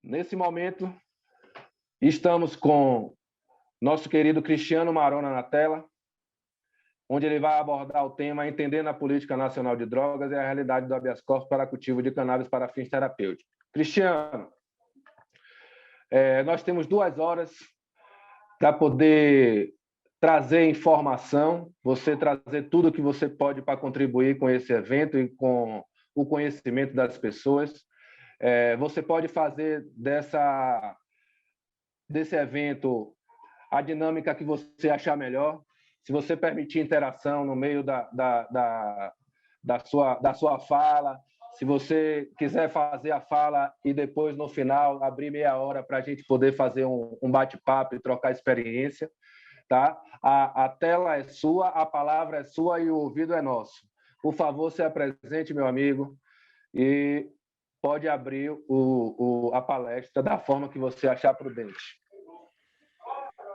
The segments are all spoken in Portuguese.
Nesse momento, estamos com nosso querido Cristiano Marona na tela, onde ele vai abordar o tema Entendendo a Política Nacional de Drogas e a Realidade do Habeas Corpus para cultivo de cannabis para fins terapêuticos. Cristiano, nós temos 2 horas para poder trazer informação, você trazer tudo que você pode para contribuir com esse evento e com o conhecimento das pessoas. Você pode fazer desse evento a dinâmica que você achar melhor. Se você permitir interação no meio da sua fala, se você quiser fazer a fala e depois, no final, abrir meia hora para a gente poder fazer um bate-papo e trocar experiência, tá? A tela é sua, a palavra é sua e o ouvido é nosso. Por favor, se apresente, meu amigo, e pode abrir a palestra da forma que você achar prudente.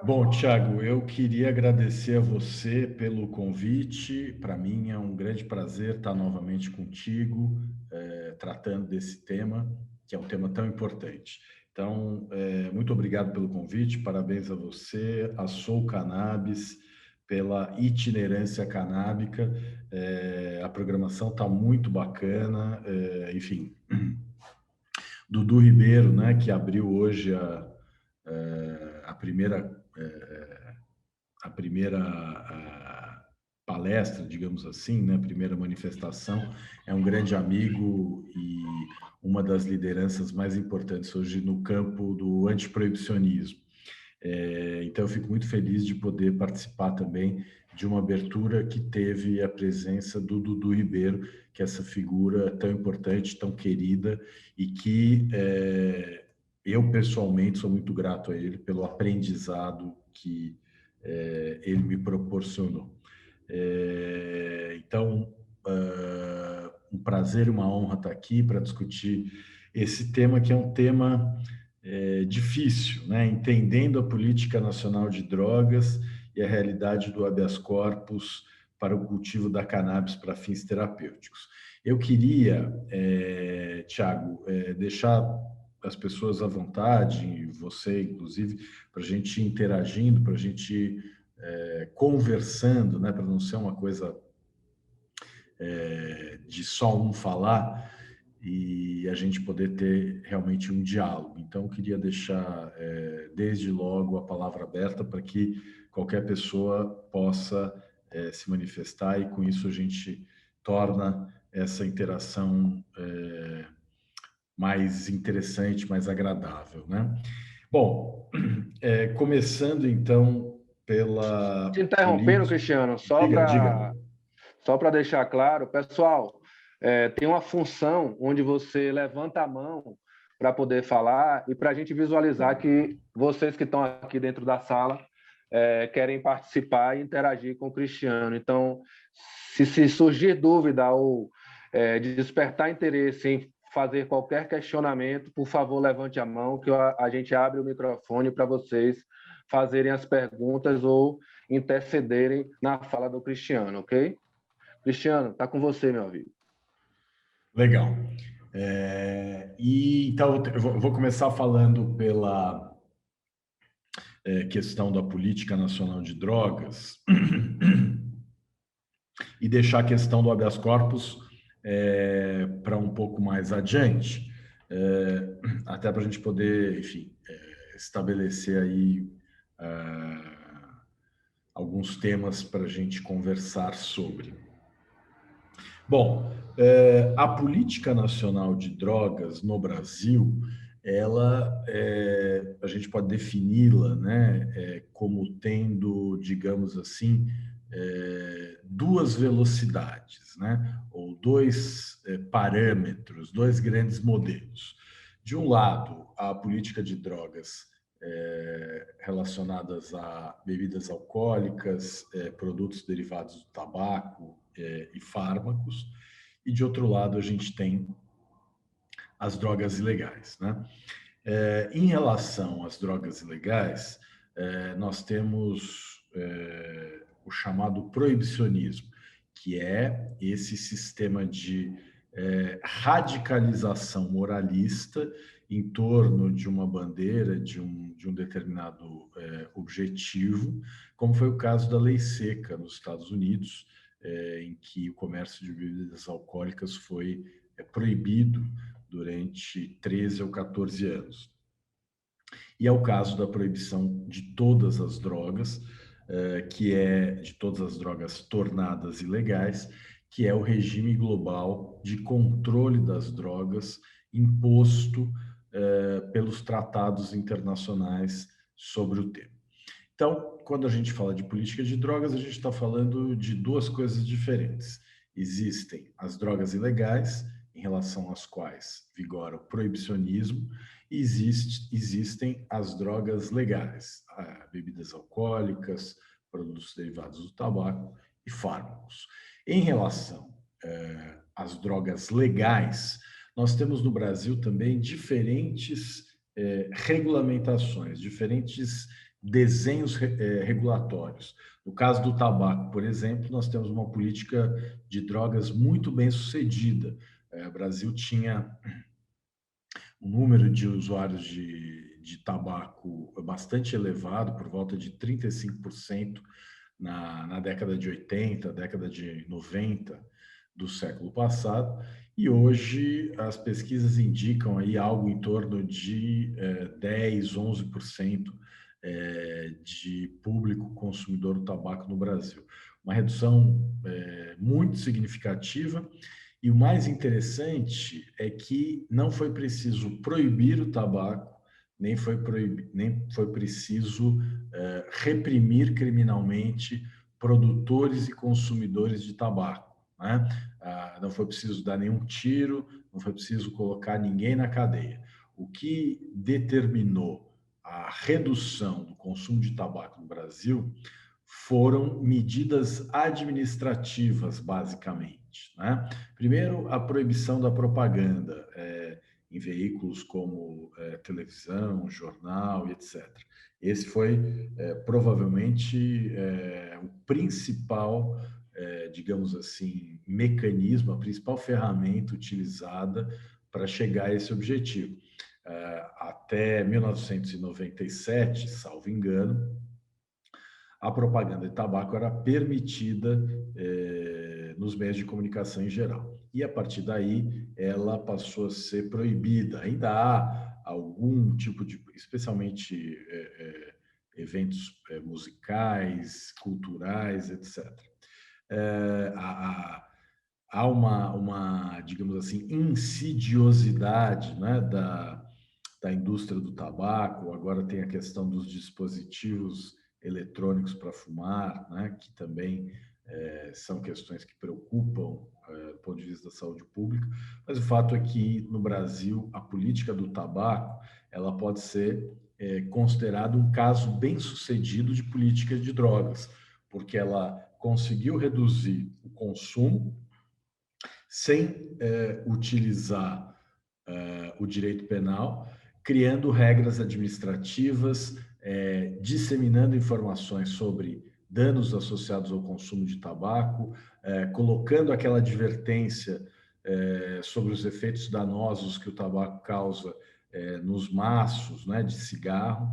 Bom, Thiago, eu queria agradecer a você pelo convite. Para mim é um grande prazer estar novamente contigo, tratando desse tema, que é um tema tão importante. Então, muito obrigado pelo convite, parabéns a você, a Soul Cannabis, pela itinerância canábica. A programação está muito bacana, enfim. Dudu Ribeiro, né, que abriu hoje a primeira palestra, digamos assim, né, a primeira manifestação, é um grande amigo e uma das lideranças mais importantes hoje no campo do antiproibicionismo. Então, eu fico muito feliz de poder participar também de uma abertura que teve a presença do Dudu Ribeiro, que é essa figura tão importante, tão querida, e que eu, pessoalmente, sou muito grato a ele pelo aprendizado que ele me proporcionou. Então, um prazer e uma honra estar aqui para discutir esse tema, que é um tema difícil, né? Entendendo a política nacional de drogas e a realidade do habeas corpus para o cultivo da cannabis para fins terapêuticos. Eu queria, Thiago, deixar as pessoas à vontade, você inclusive, para a gente ir interagindo, para a gente ir conversando, né? Para não ser uma coisa de só um falar, e a gente poder ter realmente um diálogo. Então, eu queria deixar, desde logo, a palavra aberta para que qualquer pessoa possa se manifestar, e com isso a gente torna essa interação mais interessante, mais agradável, né? Bom, começando então pela Te interrompendo, política... Cristiano, Diga. só para deixar claro, pessoal, tem uma função onde você levanta a mão para poder falar e para a gente visualizar que vocês que estão aqui dentro da sala querem participar e interagir com o Cristiano. Então, se surgir dúvida ou de despertar interesse em fazer qualquer questionamento, por favor, levante a mão, que a gente abre o microfone para vocês fazerem as perguntas ou intercederem na fala do Cristiano, ok? Cristiano, está com você, meu amigo. Legal. Então, eu vou começar falando pela questão da política nacional de drogas e deixar a questão do habeas corpus para um pouco mais adiante, até para a gente poder, enfim, estabelecer aí alguns temas para a gente conversar sobre. Bom, a política nacional de drogas no Brasil, ela, a gente pode defini-la, né, como tendo, digamos assim, 2 velocidades, né, ou 2 parâmetros, 2 grandes modelos. De um lado, a política de drogas relacionadas a bebidas alcoólicas, produtos derivados do tabaco e fármacos, e de outro lado a gente tem as drogas ilegais, né? Em relação às drogas ilegais, nós temos o chamado proibicionismo, que é esse sistema de radicalização moralista em torno de uma bandeira, de um determinado objetivo, como foi o caso da lei seca nos Estados Unidos, em que o comércio de bebidas alcoólicas foi proibido durante 13 ou 14 anos. E é o caso da proibição de todas as drogas, que é de todas as drogas tornadas ilegais, que é o regime global de controle das drogas imposto pelos tratados internacionais sobre o tema. Então, quando a gente fala de política de drogas, a gente está falando de duas coisas diferentes. Existem as drogas ilegais, em relação às quais vigora o proibicionismo, e existem as drogas legais, bebidas alcoólicas, produtos derivados do tabaco e fármacos. Em relação às drogas legais, nós temos no Brasil também diferentes regulamentações, diferentes desenhos regulatórios. No caso do tabaco, por exemplo, nós temos uma política de drogas muito bem sucedida. O Brasil tinha um número de usuários de tabaco bastante elevado, por volta de 35% na década de 80, década de 90 do século passado, e hoje as pesquisas indicam aí algo em torno de 10, 11% de público consumidor do tabaco no Brasil. Uma redução muito significativa, e o mais interessante é que não foi preciso proibir o tabaco, nem foi preciso reprimir criminalmente produtores e consumidores de tabaco, né? Não foi preciso dar nenhum tiro, não foi preciso colocar ninguém na cadeia. O que determinou a redução do consumo de tabaco no Brasil foram medidas administrativas, basicamente, né? Primeiro, a proibição da propaganda em veículos como televisão, jornal, etc. Esse foi provavelmente o principal, digamos assim, mecanismo, a principal ferramenta utilizada para chegar a esse objetivo. Até 1997, salvo engano, a propaganda de tabaco era permitida nos meios de comunicação em geral. E a partir daí, ela passou a ser proibida. Ainda há algum tipo de, especialmente eventos musicais, culturais, etc. Há uma, digamos assim, insidiosidade, né, da indústria do tabaco. Agora tem a questão dos dispositivos eletrônicos para fumar, né, que também são questões que preocupam do ponto de vista da saúde pública, mas o fato é que no Brasil a política do tabaco ela pode ser considerada um caso bem sucedido de política de drogas, porque ela conseguiu reduzir o consumo sem utilizar o direito penal, criando regras administrativas, disseminando informações sobre danos associados ao consumo de tabaco, colocando aquela advertência sobre os efeitos danosos que o tabaco causa nos maços, né, de cigarro.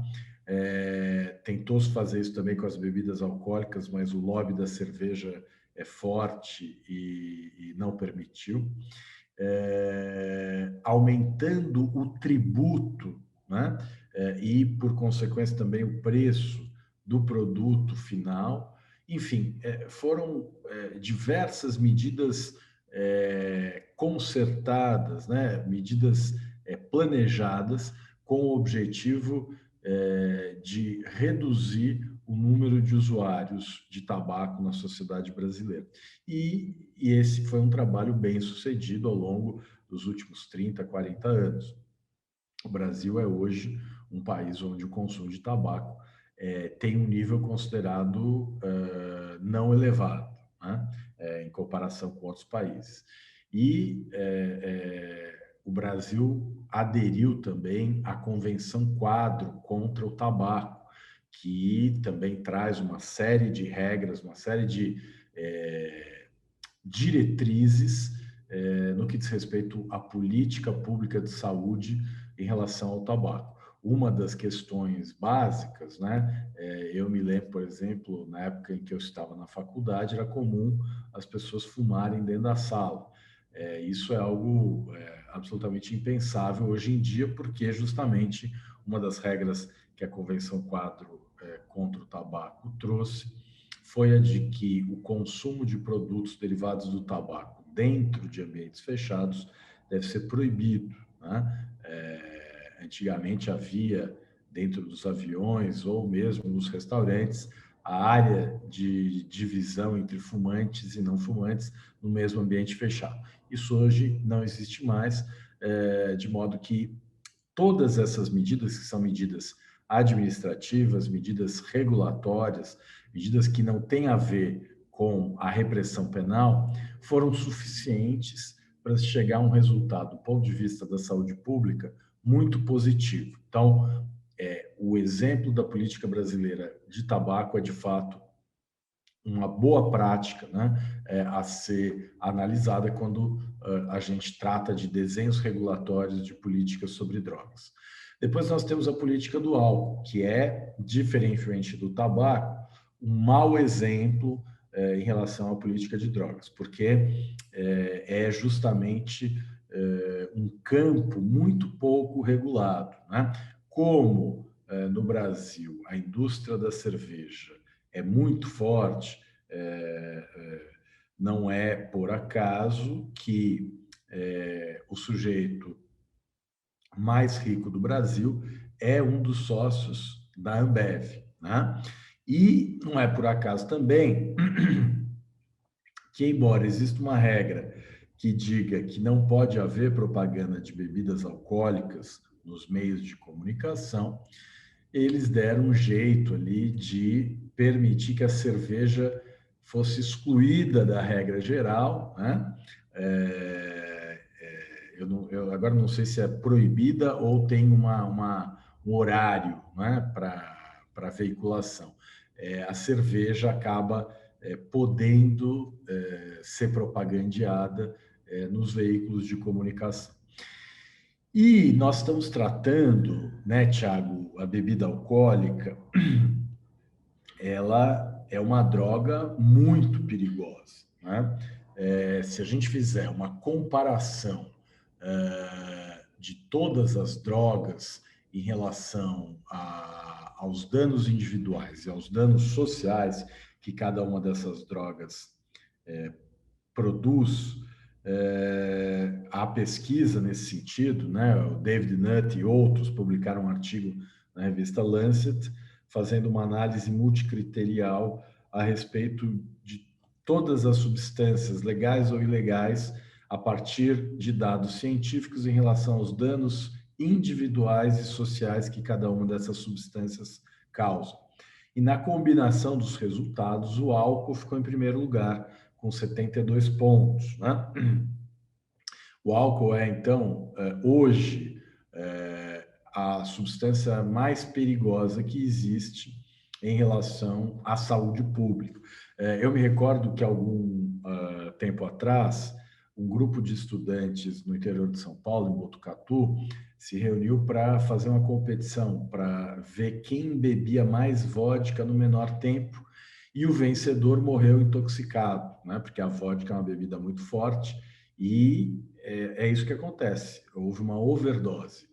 Tentou-se fazer isso também com as bebidas alcoólicas, mas o lobby da cerveja é forte e não permitiu. Aumentando o tributo, né? E, por consequência, também o preço do produto final. Enfim, foram diversas medidas concertadas, né? Medidas planejadas com o objetivo de reduzir o número de usuários de tabaco na sociedade brasileira. E esse foi um trabalho bem sucedido ao longo dos últimos 30, 40 anos. O Brasil é hoje um país onde o consumo de tabaco tem um nível considerado não elevado, né? Em comparação com outros países. E o Brasil aderiu também à Convenção Quadro contra o Tabaco, que também traz uma série de regras, uma série de diretrizes no que diz respeito à política pública de saúde em relação ao tabaco. Uma das questões básicas, né? Eu me lembro, por exemplo, na época em que eu estava na faculdade, era comum as pessoas fumarem dentro da sala. Isso é algo absolutamente impensável hoje em dia, porque justamente uma das regras que a Convenção Quadro contra o Tabaco trouxe foi a de que o consumo de produtos derivados do tabaco dentro de ambientes fechados deve ser proibido, né? Antigamente havia, dentro dos aviões ou mesmo nos restaurantes, a área de divisão entre fumantes e não fumantes no mesmo ambiente fechado. Isso hoje não existe mais, de modo que todas essas medidas, que são medidas administrativas, medidas regulatórias, medidas que não têm a ver com a repressão penal, foram suficientes para chegar a um resultado, do ponto de vista da saúde pública, muito positivo. Então, o exemplo da política brasileira de tabaco é, de fato, uma boa prática, né, a ser analisada quando a gente trata de desenhos regulatórios de políticas sobre drogas. Depois nós temos a política do álcool, que é, diferentemente do tabaco, um mau exemplo em relação à política de drogas, porque é justamente um campo muito pouco regulado, né? Como no Brasil a indústria da cerveja é muito forte, não é por acaso que o sujeito mais rico do Brasil é um dos sócios da Ambev, né? E não é por acaso também que, embora exista uma regra que diga que não pode haver propaganda de bebidas alcoólicas nos meios de comunicação, eles deram um jeito ali de permitir que a cerveja fosse excluída da regra geral, né? Eu agora não sei se é proibida ou tem um horário, né, para veiculação. A cerveja acaba podendo ser propagandeada nos veículos de comunicação. E nós estamos tratando, né, Tiago, a bebida alcoólica, ela é uma droga muito perigosa, né? Se a gente fizer uma comparação de todas as drogas em relação aos danos individuais e aos danos sociais que cada uma dessas drogas produz, há pesquisa nesse sentido, né? O David Nutt e outros publicaram um artigo na revista Lancet, fazendo uma análise multicriterial a respeito de todas as substâncias, legais ou ilegais, a partir de dados científicos em relação aos danos individuais e sociais que cada uma dessas substâncias causa. E na combinação dos resultados, o álcool ficou em primeiro lugar, com 72 pontos, né? O álcool é, então, hoje, a substância mais perigosa que existe em relação à saúde pública. Eu me recordo que, algum tempo atrás, um grupo de estudantes no interior de São Paulo, em Botucatu, se reuniu para fazer uma competição, para ver quem bebia mais vodka no menor tempo, e o vencedor morreu intoxicado, né? Porque a vodka é uma bebida muito forte e é isso que acontece. Houve uma overdose.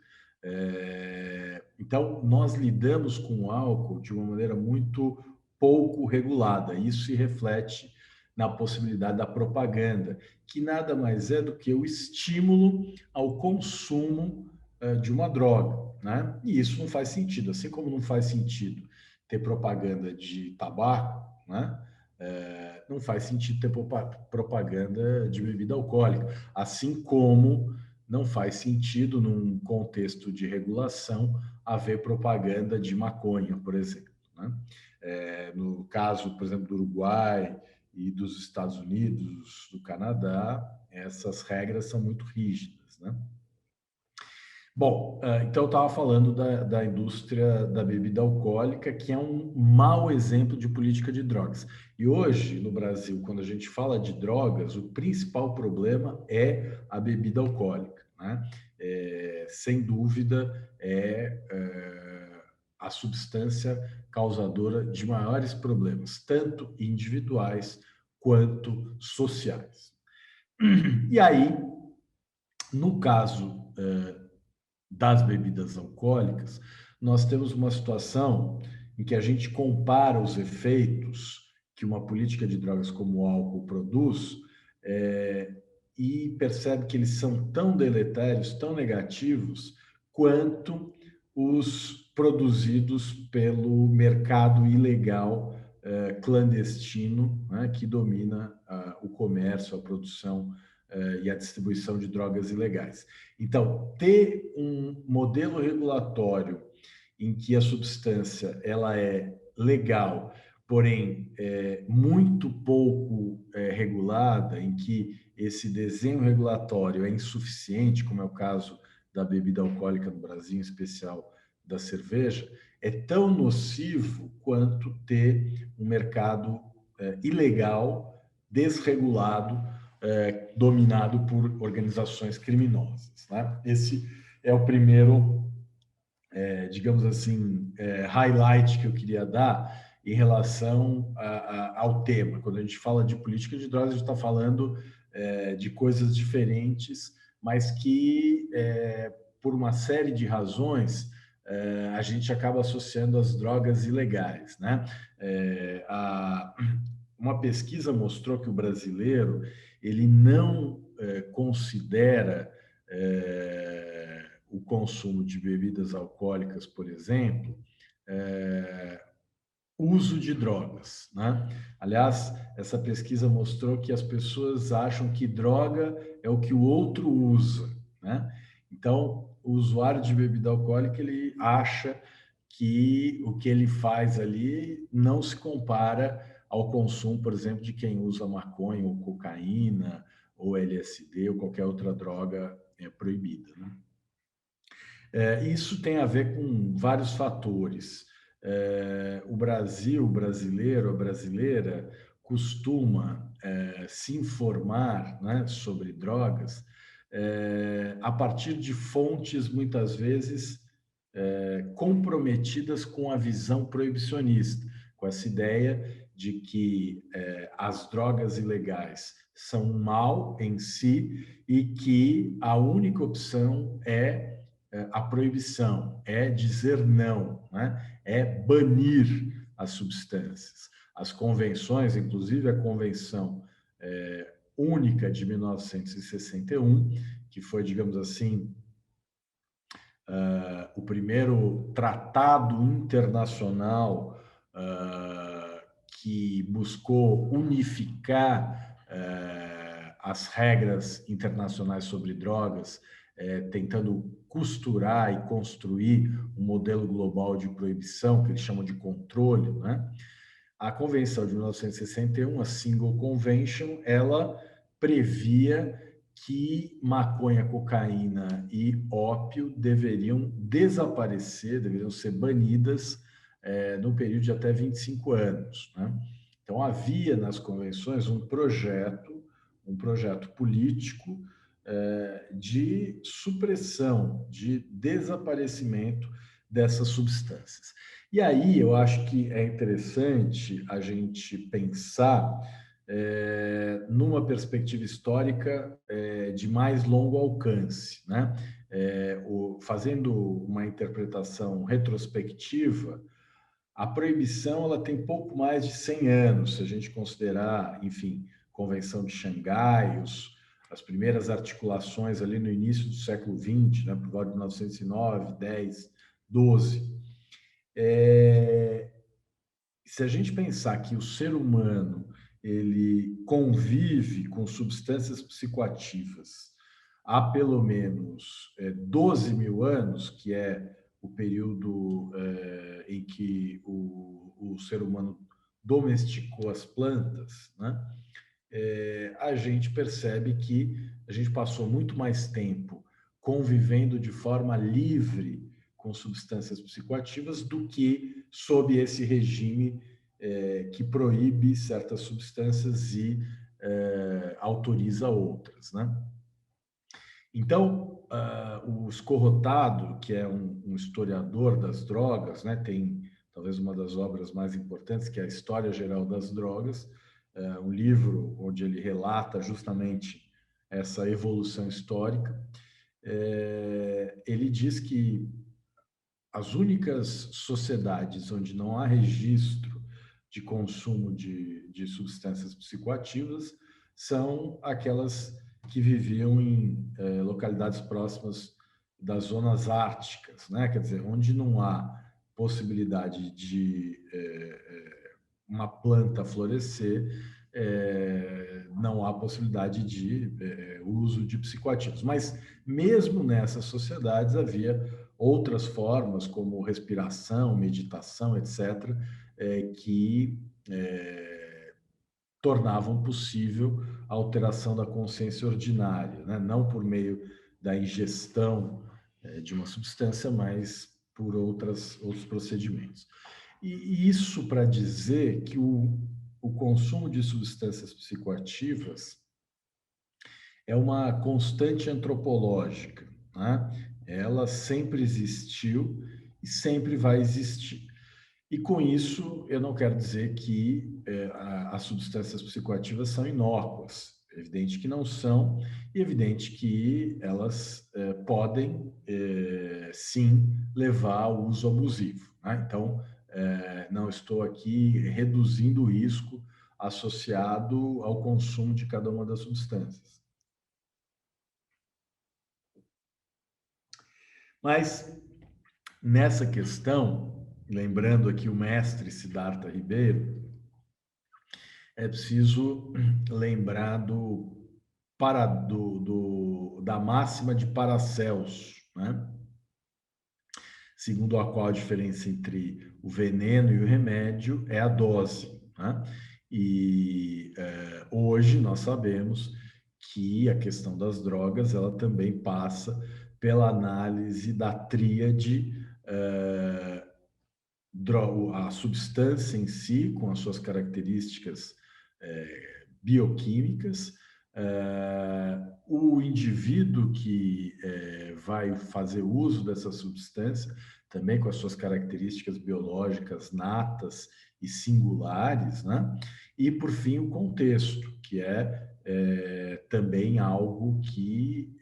Então, nós lidamos com o álcool de uma maneira muito pouco regulada. Isso se reflete na possibilidade da propaganda, que nada mais é do que o estímulo ao consumo de uma droga, né? E isso não faz sentido. Assim como não faz sentido ter propaganda de tabaco, né? Não faz sentido ter propaganda de bebida alcoólica, assim como não faz sentido, num contexto de regulação, haver propaganda de maconha, por exemplo, né? No caso, por exemplo, do Uruguai e dos Estados Unidos, do Canadá, essas regras são muito rígidas, né? Bom, então eu estava falando da indústria da bebida alcoólica, que é um mau exemplo de política de drogas. E hoje, no Brasil, quando a gente fala de drogas, o principal problema é a bebida alcoólica, né? Sem dúvida, a substância causadora de maiores problemas, tanto individuais quanto sociais. E aí, no caso das bebidas alcoólicas, nós temos uma situação em que a gente compara os efeitos que uma política de drogas como o álcool produz e percebe que eles são tão deletérios, tão negativos, quanto os produzidos pelo mercado ilegal clandestino, né, que domina o comércio, a produção e a distribuição de drogas ilegais. Então, ter um modelo regulatório em que a substância ela é legal, porém muito pouco regulada, em que esse desenho regulatório é insuficiente, como é o caso da bebida alcoólica no Brasil, em especial da cerveja, é tão nocivo quanto ter um mercado ilegal, desregulado, dominado por organizações criminosas, né? Esse é o primeiro, digamos assim, highlight que eu queria dar em relação ao tema. Quando a gente fala de política de drogas, a gente está falando de coisas diferentes, mas que, por uma série de razões, a gente acaba associando as drogas ilegais, né? Uma pesquisa mostrou que o brasileiro ele não considera o consumo de bebidas alcoólicas, por exemplo, uso de drogas, né? Aliás, essa pesquisa mostrou que as pessoas acham que droga é o que o outro usa, né? Então, o usuário de bebida alcoólica, ele acha que o que ele faz ali não se compara ao consumo, por exemplo, de quem usa maconha ou cocaína ou LSD ou qualquer outra droga proibida, né? Isso tem a ver com vários fatores. O Brasil, o brasileiro, a brasileira costuma se informar, né, sobre drogas a partir de fontes muitas vezes comprometidas com a visão proibicionista, com essa ideia de que as drogas ilegais são um mal em si e que a única opção é a proibição, é dizer não, né? É banir as substâncias. As convenções, inclusive a Convenção Única de 1961, que foi, digamos assim, o primeiro tratado internacional que buscou unificar as regras internacionais sobre drogas, tentando costurar e construir um modelo global de proibição, que eles chamam de controle, né? A Convenção de 1961, a Single Convention, ela previa que maconha, cocaína e ópio deveriam desaparecer, deveriam ser banidas no período de até 25 anos, né? Então, havia nas convenções um projeto político de supressão, de desaparecimento dessas substâncias. E aí eu acho que é interessante a gente pensar numa perspectiva histórica de mais longo alcance, né? Fazendo uma interpretação retrospectiva, a proibição ela tem pouco mais de 100 anos, se a gente considerar, enfim, Convenção de Xangai, as primeiras articulações ali no início do século XX, né, por volta de 1909, 10, 12. Se a gente pensar que o ser humano ele convive com substâncias psicoativas há pelo menos 12 mil anos, que é o período em que o ser humano domesticou as plantas, né? A gente percebe que a gente passou muito mais tempo convivendo de forma livre com substâncias psicoativas do que sob esse regime que proíbe certas substâncias e autoriza outras, né? Então, o Scorrotado, que é um historiador das drogas, né, tem talvez uma das obras mais importantes, que é a História Geral das Drogas, um livro onde ele relata justamente essa evolução histórica. Ele diz que as únicas sociedades onde não há registro de consumo de substâncias psicoativas são aquelas que viviam em localidades próximas das zonas árticas, né? Quer dizer, onde não há possibilidade de uma planta florescer, não há possibilidade de uso de psicoativos. Mas mesmo nessas sociedades havia outras formas, como respiração, meditação, etc., que tornavam possível a alteração da consciência ordinária, né? Não por meio da ingestão de uma substância, mas por outros procedimentos. E isso para dizer que o consumo de substâncias psicoativas é uma constante antropológica, né? Ela sempre existiu e sempre vai existir. E com isso, eu não quero dizer que as substâncias psicoativas são inócuas. É evidente que não são, e é evidente que elas podem, sim, levar ao uso abusivo, né? Então, não estou aqui reduzindo o risco associado ao consumo de cada uma das substâncias. Mas, nessa questão, lembrando aqui o mestre Siddhartha Ribeiro, é preciso lembrar da máxima de Paracelso, né? Segundo a qual a diferença entre o veneno e o remédio é a dose, né? E hoje nós sabemos que a questão das drogas ela também passa pela análise da tríade, a substância em si, com as suas características bioquímicas, o indivíduo que vai fazer uso dessa substância, também com as suas características biológicas natas e singulares, né? E, por fim, o contexto, que é também algo que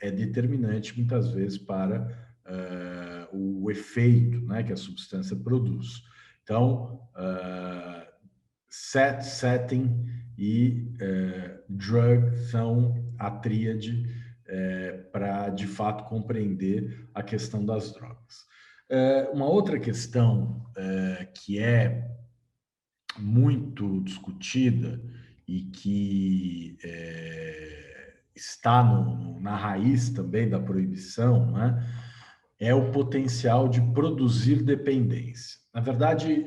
é determinante, muitas vezes, para o efeito, né, que a substância produz. Então, setting e drug são a tríade para, de fato, compreender a questão das drogas. Uma outra questão que é muito discutida e que está na raiz também da proibição, né, é o potencial de produzir dependência. Na verdade,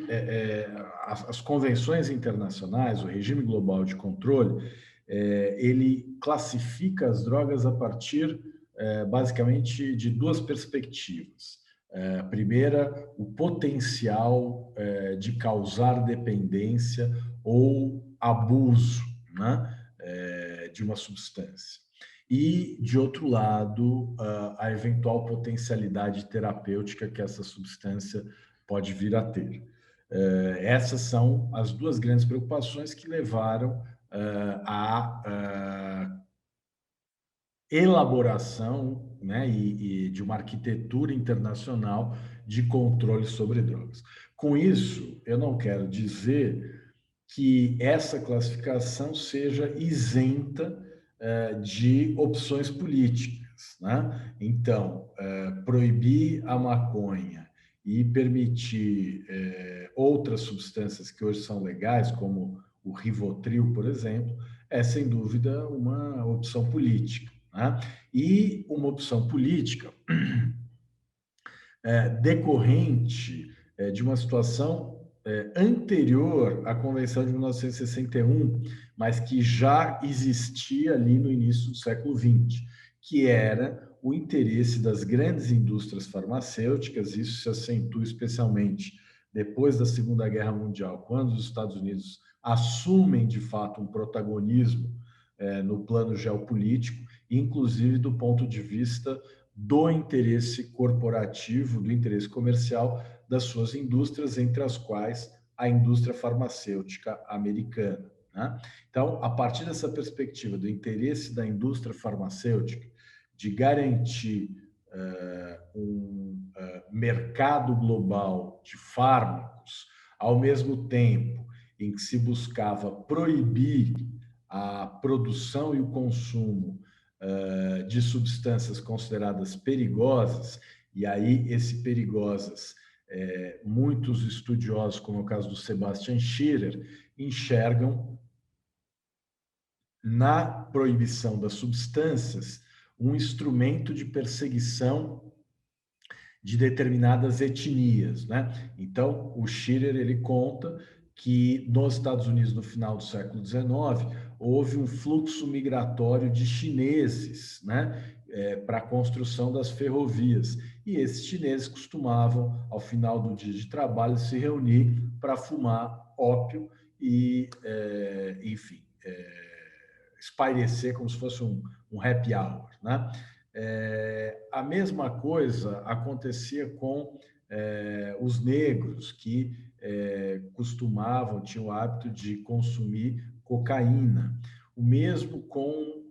as convenções internacionais, o regime global de controle, ele classifica as drogas a partir, basicamente, de duas perspectivas. A primeira, o potencial de causar dependência ou abuso, né, de uma substância. E, de outro lado, a eventual potencialidade terapêutica que essa substância pode vir a ter. Essas são as duas grandes preocupações que levaram à elaboração, né, e de uma arquitetura internacional de controle sobre drogas. Com isso, eu não quero dizer que essa classificação seja isenta de opções políticas, né? Então, proibir a maconha e permitir outras substâncias que hoje são legais, como o Rivotril, por exemplo, é sem dúvida uma opção política, né? E uma opção política decorrente de uma situação anterior à Convenção de 1961, mas que já existia ali no início do século XX, que era o interesse das grandes indústrias farmacêuticas, isso se acentua especialmente depois da Segunda Guerra Mundial, quando os Estados Unidos assumem, de fato, um protagonismo no plano geopolítico, inclusive do ponto de vista do interesse corporativo, do interesse comercial das suas indústrias, entre as quais a indústria farmacêutica americana, né? Então, a partir dessa perspectiva do interesse da indústria farmacêutica de garantir um mercado global de fármacos, ao mesmo tempo em que se buscava proibir a produção e o consumo de substâncias consideradas perigosas, e aí esse perigosas, muitos estudiosos, como é o caso do Sebastian Schirer, enxergam na proibição das substâncias um instrumento de perseguição de determinadas etnias, né? Então, o Schirer, ele conta que nos Estados Unidos, no final do século XIX, houve um fluxo migratório de chineses, né, para a construção das ferrovias. E esses chineses costumavam, ao final do dia de trabalho, se reunir para fumar ópio e, enfim, espairecer como se fosse um happy hour, né? A mesma coisa acontecia com os negros, que costumavam, tinham o hábito de consumir cocaína. O mesmo com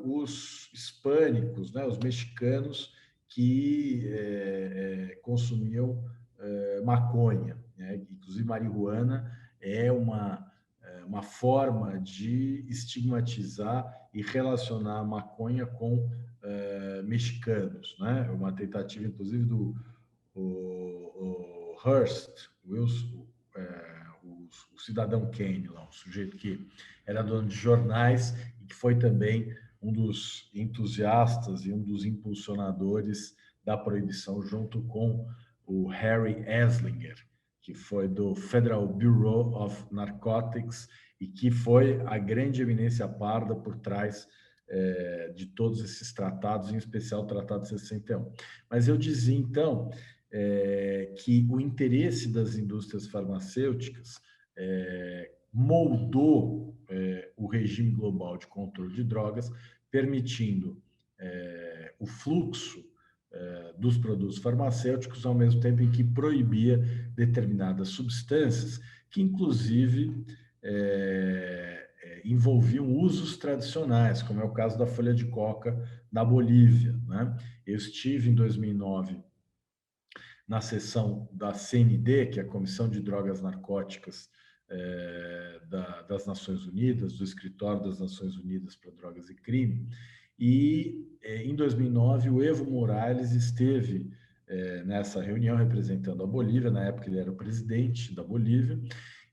os hispânicos, né, os mexicanos, que consumiam maconha, né? Inclusive marihuana é uma forma de estigmatizar e relacionar a maconha com mexicanos, né? Uma tentativa, inclusive, do o Hearst, Wilson, o cidadão Kane, lá, um sujeito que era dono de jornais e que foi também um dos entusiastas e um dos impulsionadores da proibição, junto com o Harry Anslinger, que foi do Federal Bureau of Narcotics e que foi a grande eminência parda por trás de todos esses tratados, em especial o Tratado de 61. Mas eu dizia, então, que o interesse das indústrias farmacêuticas moldou o regime global de controle de drogas, permitindo o fluxo dos produtos farmacêuticos, ao mesmo tempo em que proibia determinadas substâncias, que inclusive envolviam usos tradicionais, como é o caso da folha de coca da Bolívia, né? Eu estive em 2009 na sessão da CND, que é a Comissão de Drogas Narcóticas das Nações Unidas, do Escritório das Nações Unidas para Drogas e Crime, e em 2009 o Evo Morales esteve nessa reunião representando a Bolívia. Na época ele era o presidente da Bolívia,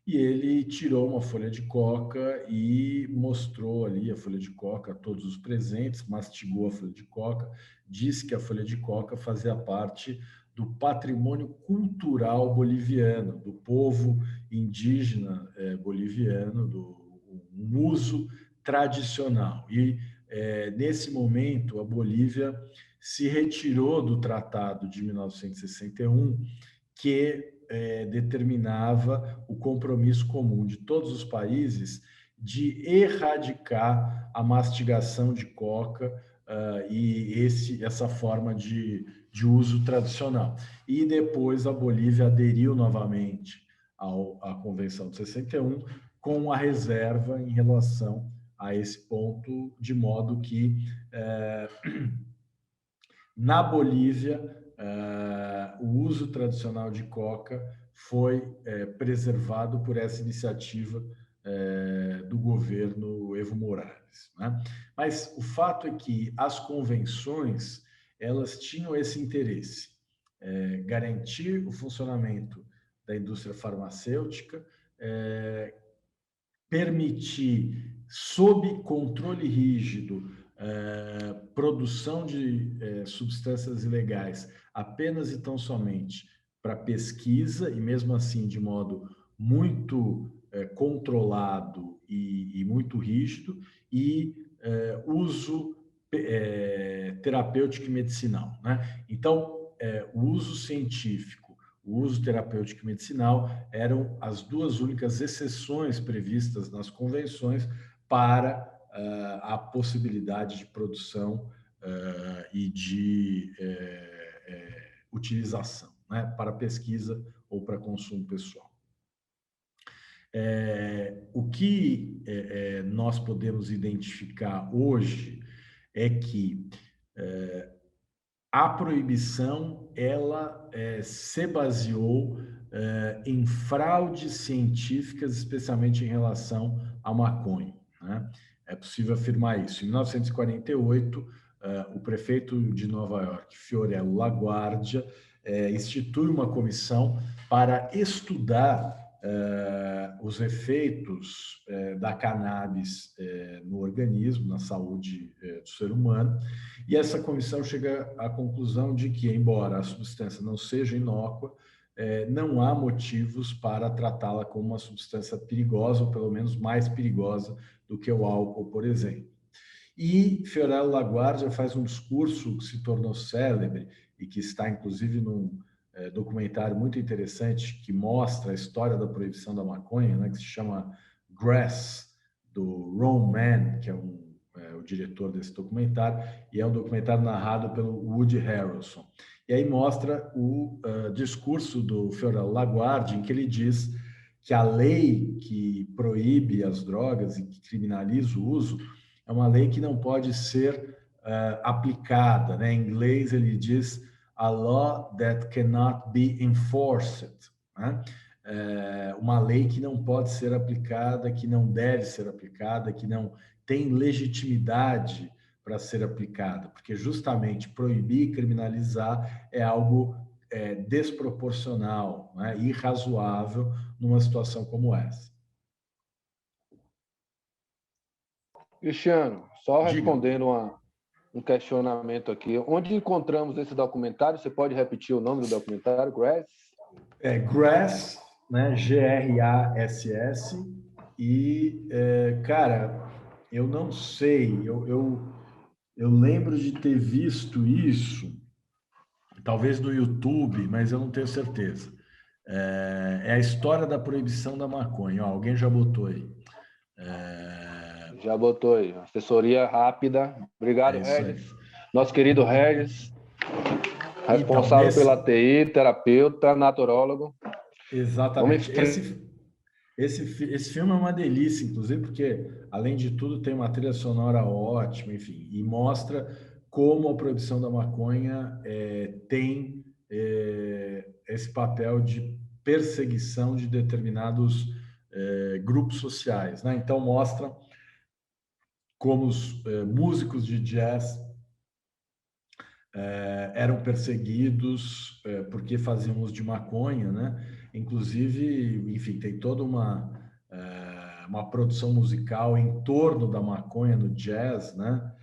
e ele tirou uma folha de coca e mostrou ali a folha de coca a todos os presentes, mastigou a folha de coca, disse que a folha de coca fazia parte do patrimônio cultural boliviano, do povo indígena boliviano, um uso tradicional. E nesse momento a Bolívia se retirou do Tratado de 1961, que determinava o compromisso comum de todos os países de erradicar a mastigação de coca e essa forma de uso tradicional. E depois a Bolívia aderiu novamente à Convenção de 61, com a reserva em relação a esse ponto, de modo que na Bolívia o uso tradicional de coca foi preservado por essa iniciativa do governo Evo Morales, né? Mas o fato é que as convenções, elas tinham esse interesse, garantir o funcionamento da indústria farmacêutica, permitir, sob controle rígido, produção de substâncias ilegais apenas e tão somente para pesquisa, e mesmo assim de modo muito controlado e muito rígido, e uso terapêutico e medicinal, né? Então, o uso científico, o uso terapêutico e medicinal eram as duas únicas exceções previstas nas convenções para a possibilidade de produção e de utilização, né, para pesquisa ou para consumo pessoal. O que nós podemos identificar hoje é que a proibição ela se baseou em fraudes científicas, especialmente em relação à maconha, né? É possível afirmar isso. Em 1948, o prefeito de Nova York, Fiorello LaGuardia, institui uma comissão para estudar os efeitos da cannabis no organismo, na saúde do ser humano, e essa comissão chega à conclusão de que, embora a substância não seja inócua, não há motivos para tratá-la como uma substância perigosa, ou pelo menos mais perigosa do que o álcool, por exemplo. E Fiorello LaGuardia faz um discurso que se tornou célebre e que está, inclusive, num documentário muito interessante que mostra a história da proibição da maconha, né, que se chama Grass, do Ron Mann, que é o diretor desse documentário, e é um documentário narrado pelo Woody Harrelson. E aí mostra o discurso do Fiorello LaGuardia, em que ele diz que a lei que proíbe as drogas e que criminaliza o uso é uma lei que não pode ser aplicada, né? Em inglês ele diz a law that cannot be enforced, né? Uma lei que não pode ser aplicada, que não deve ser aplicada, que não tem legitimidade para ser aplicada, porque justamente proibir e criminalizar é algo desproporcional, né? Irrazoável numa situação como essa. Cristiano, só Diga. respondendo um questionamento aqui. Onde encontramos esse documentário? Você pode repetir o nome do documentário? Grass? Grass, né? Grass. E, cara, eu não sei, eu lembro de ter visto isso, talvez no YouTube, mas eu não tenho certeza. É a história da proibição da maconha. Ó, alguém já botou aí. Já botou aí. Assessoria rápida. Obrigado, Regis. Nosso querido Regis, responsável então, pela TI, terapeuta, naturólogo. Exatamente. Esse filme é uma delícia, inclusive, porque, além de tudo, tem uma trilha sonora ótima, enfim, e mostra como a proibição da maconha tem esse papel de perseguição de determinados grupos sociais, né? Então, mostra como os músicos de jazz eram perseguidos porque faziam uso de maconha, né? Inclusive, enfim, tem toda uma produção musical em torno da maconha no jazz, né?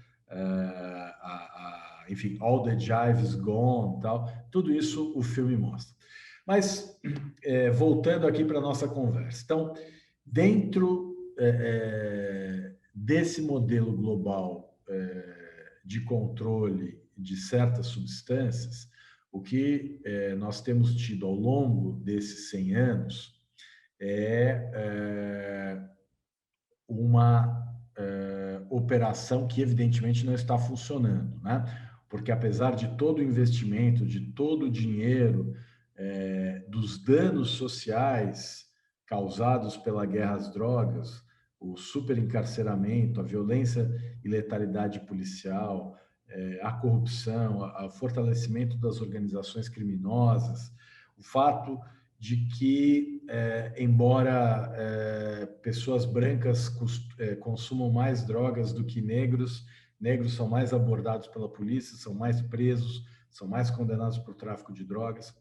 Enfim, All the Jive is Gone, tal. Tudo isso o filme mostra. Mas, voltando aqui para a nossa conversa. Então, dentro desse modelo global de controle de certas substâncias, o que nós temos tido ao longo desses 100 anos é uma operação que evidentemente não está funcionando, né? Porque apesar de todo o investimento, de todo o dinheiro, dos danos sociais causados pela guerra às drogas, o superencarceramento, a violência e letalidade policial, a corrupção, o fortalecimento das organizações criminosas, o fato de que, embora pessoas brancas consumam mais drogas do que negros, negros são mais abordados pela polícia, são mais presos, são mais condenados por tráfico de drogas.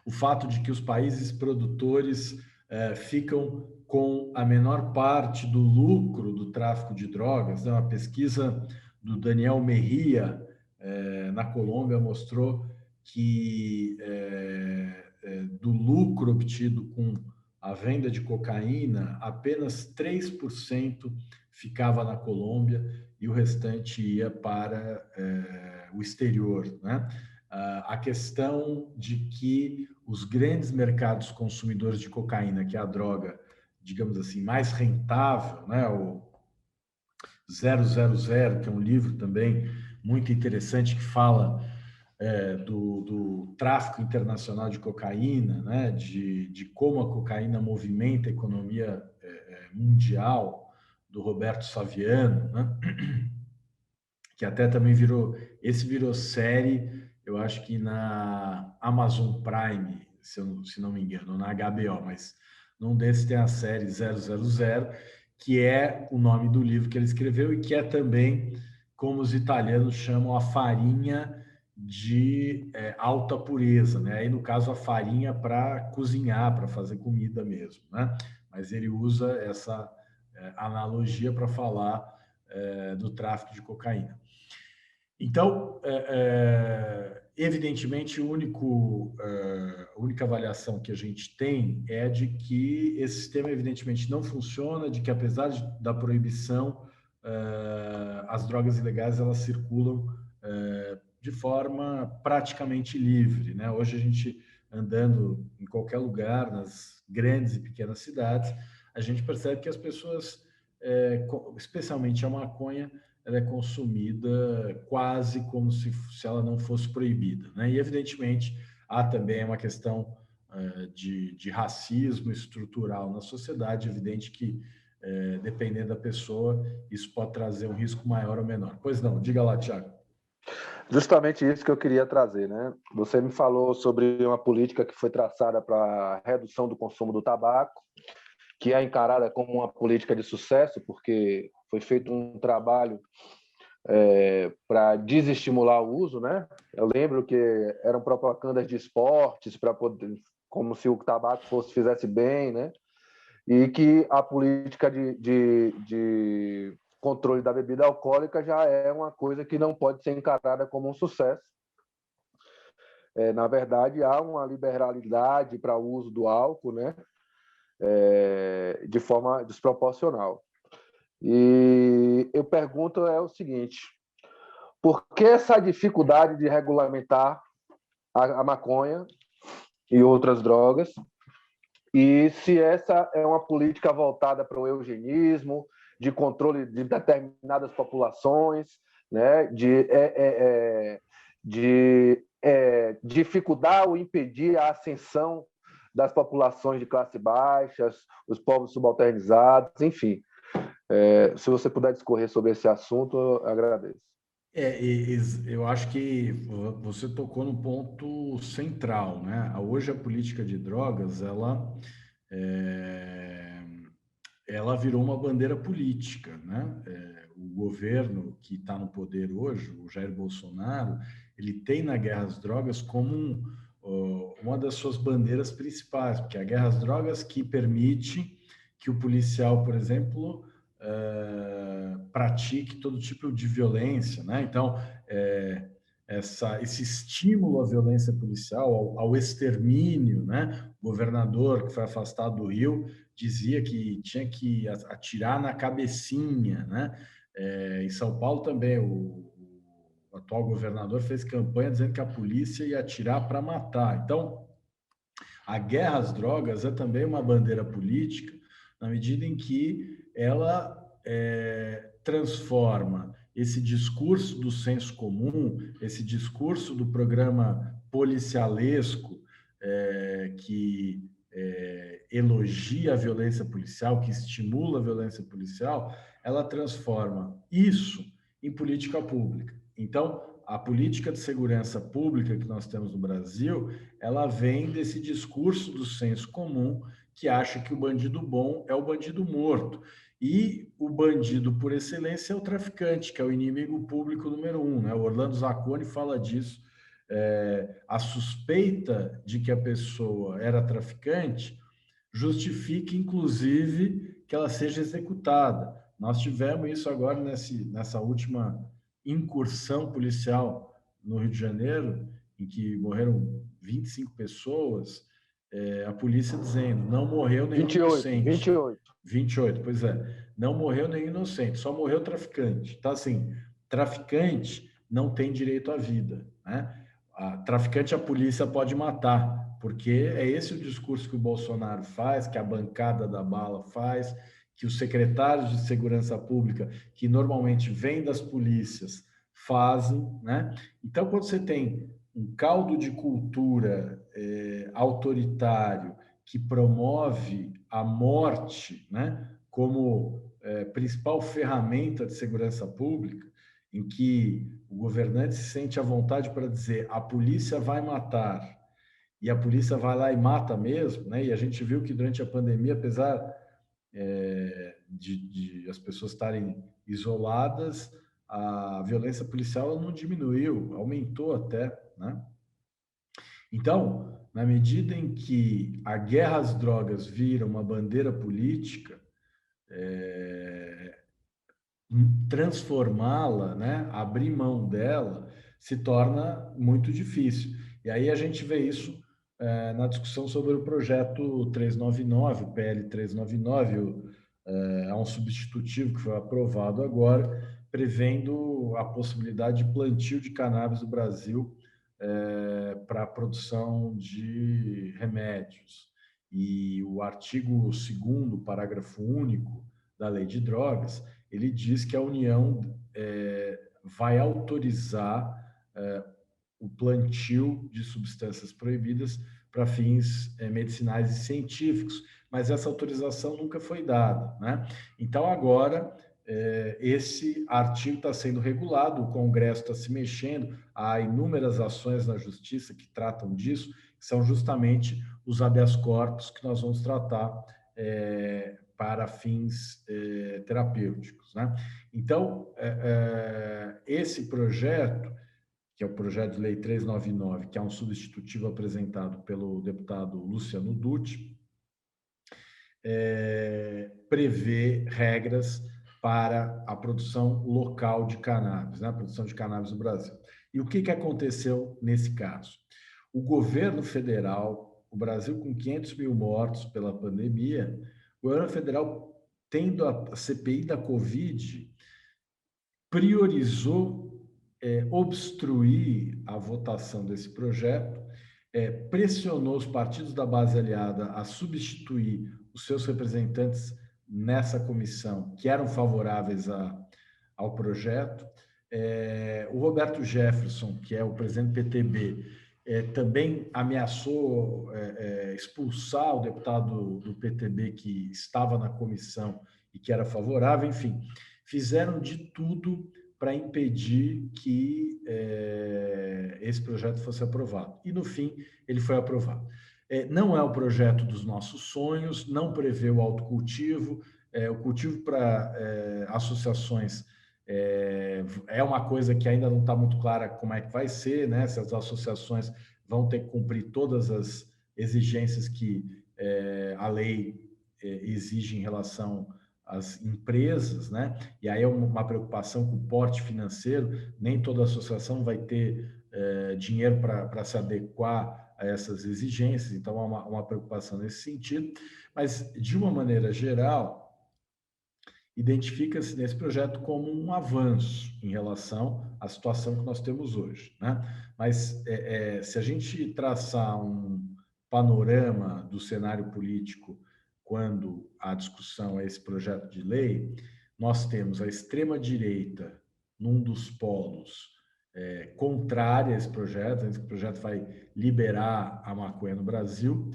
O fato de que os países produtores ficam com a menor parte do lucro do tráfico de drogas. Uma pesquisa do Daniel Mejia, na Colômbia, mostrou que do lucro obtido com a venda de cocaína, apenas 3% ficava na Colômbia e o restante ia para o exterior, né? a questão de que os grandes mercados consumidores de cocaína, que é a droga, digamos assim, mais rentável, né? O 000, que é um livro também muito interessante que fala do tráfico internacional de cocaína, né? De como a cocaína movimenta a economia mundial, do Roberto Saviano, né? Que até também virou série, eu acho que na Amazon Prime, se não me engano, na HBO, mas num desses tem a série 000, que é o nome do livro que ele escreveu e que é também, como os italianos chamam, a farinha de alta pureza, né? Aí, no caso, a farinha para cozinhar, para fazer comida mesmo, né? Mas ele usa essa analogia para falar do tráfico de cocaína. Então, evidentemente, a única avaliação que a gente tem é de que esse sistema, evidentemente, não funciona, de que, apesar da proibição, as drogas ilegais elas circulam de forma praticamente livre, né? Hoje, a gente andando em qualquer lugar, nas grandes e pequenas cidades, a gente percebe que as pessoas, especialmente a maconha, ela é consumida quase como se ela não fosse proibida, né? E, evidentemente, há também uma questão de racismo estrutural na sociedade, evidente que, dependendo da pessoa, isso pode trazer um risco maior ou menor. Pois não, diga lá, Thiago. Justamente isso que eu queria trazer, né? Você me falou sobre uma política que foi traçada para a redução do consumo do tabaco, que é encarada como uma política de sucesso, porque foi feito um trabalho para desestimular o uso, né? Eu lembro que eram propagandas de esportes para poder, como se o tabaco fizesse bem, né? E que a política de controle da bebida alcoólica já é uma coisa que não pode ser encarada como um sucesso. Na verdade, há uma liberalidade para o uso do álcool, né? De forma desproporcional. E eu pergunto o seguinte: por que essa dificuldade de regulamentar a maconha e outras drogas? E se essa é uma política voltada para o eugenismo, de controle de determinadas populações, né? de dificultar ou impedir a ascensão das populações de classe baixas, os povos subalternizados, enfim. Se você puder discorrer sobre esse assunto, eu agradeço. Eu acho que você tocou no ponto central, né? Hoje a política de drogas, ela virou uma bandeira política, né? O governo que está no poder hoje, o Jair Bolsonaro, ele tem na guerra às drogas como uma das suas bandeiras principais, porque a guerra às drogas que permite que o policial, por exemplo, pratique todo tipo de violência, né? Então, esse estímulo à violência policial, ao extermínio, né? O governador que foi afastado do Rio dizia que tinha que atirar na cabecinha, né? Em São Paulo também, o atual governador fez campanha dizendo que a polícia ia atirar para matar. Então, a guerra às drogas é também uma bandeira política, na medida em que ela transforma esse discurso do senso comum, esse discurso do programa policialesco, que elogia a violência policial, que estimula a violência policial, ela transforma isso em política pública. Então, a política de segurança pública que nós temos no Brasil, ela vem desse discurso do senso comum que acha que o bandido bom é o bandido morto. E o bandido por excelência é o traficante, que é o inimigo público número 1, né? O Orlando Zacconi fala disso. A suspeita de que a pessoa era traficante justifica, inclusive, que ela seja executada. Nós tivemos isso agora nessa última incursão policial no Rio de Janeiro, em que morreram 25 pessoas, a polícia dizendo, não morreu nenhum 28, inocente. 28. 28, pois é. Não morreu nenhum inocente, só morreu traficante. Então, assim, traficante não tem direito à vida, né? traficante a polícia pode matar, porque é esse o discurso que o Bolsonaro faz, que a bancada da bala faz, que os secretários de segurança pública, que normalmente vêm das polícias, fazem, né? Então, quando você tem um caldo de cultura autoritário que promove a morte, né, como principal ferramenta de segurança pública, em que o governante se sente à vontade para dizer a polícia vai matar, e a polícia vai lá e mata mesmo, né? E a gente viu que durante a pandemia, apesar de as pessoas estarem isoladas, a violência policial não diminuiu, aumentou até, né? Então, na medida em que a guerra às drogas vira uma bandeira política, transformá-la, né, abrir mão dela, se torna muito difícil. E aí a gente vê isso na discussão sobre o projeto 399, o PL 399, é um substitutivo que foi aprovado agora, prevendo a possibilidade de plantio de cannabis no Brasil para a produção de remédios. E o artigo 2º, parágrafo único da Lei de Drogas, ele diz que a União vai autorizar o plantio de substâncias proibidas para fins medicinais e científicos, mas essa autorização nunca foi dada, né? Então, agora, esse artigo está sendo regulado, o Congresso está se mexendo, há inúmeras ações na Justiça que tratam disso, que são justamente os habeas corpus que nós vamos tratar para fins terapêuticos, né? Então, esse projeto, que é o projeto de lei 399, que é um substitutivo apresentado pelo deputado Luciano Dutti, prevê regras para a produção local de cannabis, né? A produção de cannabis no Brasil. E o que aconteceu nesse caso? O governo federal, o Brasil com 500 mil mortos pela pandemia, o governo federal, tendo a CPI da Covid, priorizou obstruir a votação desse projeto, pressionou os partidos da base aliada a substituir os seus representantes nessa comissão, que eram favoráveis ao projeto. O Roberto Jefferson, que é o presidente do PTB, também ameaçou expulsar o deputado do PTB que estava na comissão e que era favorável. Enfim, fizeram de tudo para impedir que esse projeto fosse aprovado. E, no fim, ele foi aprovado. Não é o projeto dos nossos sonhos, não prevê o autocultivo, o cultivo para associações é uma coisa que ainda não está muito clara como é que vai ser, né? Se as associações vão ter que cumprir todas as exigências que a lei exige em relação às empresas, né? E aí é uma preocupação com o porte financeiro, nem toda associação vai ter dinheiro para se adequar a essas exigências, então há uma preocupação nesse sentido, mas de uma maneira geral, identifica-se nesse projeto como um avanço em relação à situação que nós temos hoje, né? Mas se a gente traçar um panorama do cenário político quando a discussão é esse projeto de lei, nós temos a extrema-direita num dos polos contrária a esse projeto vai liberar a maconha no Brasil.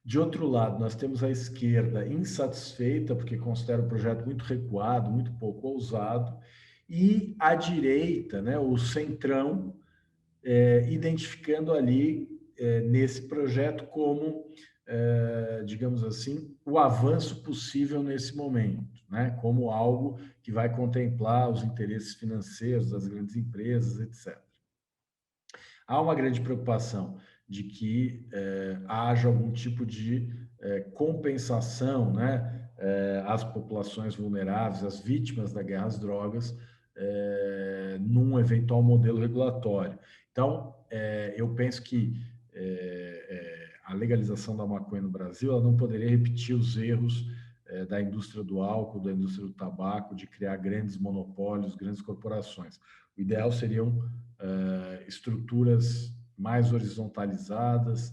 De outro lado, nós temos a esquerda insatisfeita, porque considera o projeto muito recuado, muito pouco ousado, e a direita, né, o centrão, identificando ali, nesse projeto, como, digamos assim, o avanço possível nesse momento, né, como algo que vai contemplar os interesses financeiros das grandes empresas, etc. Há uma grande preocupação de que haja algum tipo de compensação, né, às populações vulneráveis, às vítimas da guerra às drogas, num eventual modelo regulatório. Então, eu penso que a legalização da maconha no Brasil ela não poderia repetir os erros da indústria do álcool, da indústria do tabaco, de criar grandes monopólios, grandes corporações. O ideal seriam estruturas mais horizontalizadas,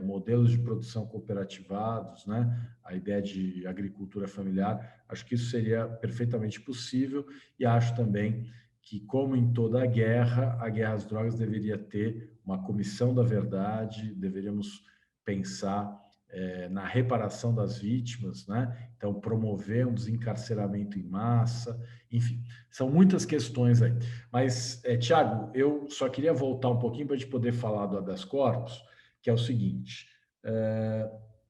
modelos de produção cooperativados, né? A ideia de agricultura familiar, acho que isso seria perfeitamente possível e acho também que, como em toda a guerra às drogas deveria ter uma comissão da verdade, deveríamos pensar na reparação das vítimas, né? Então, promover um desencarceramento em massa, enfim, são muitas questões aí. Mas, Tiago, eu só queria voltar um pouquinho para a gente poder falar do habeas corpus, que é o seguinte: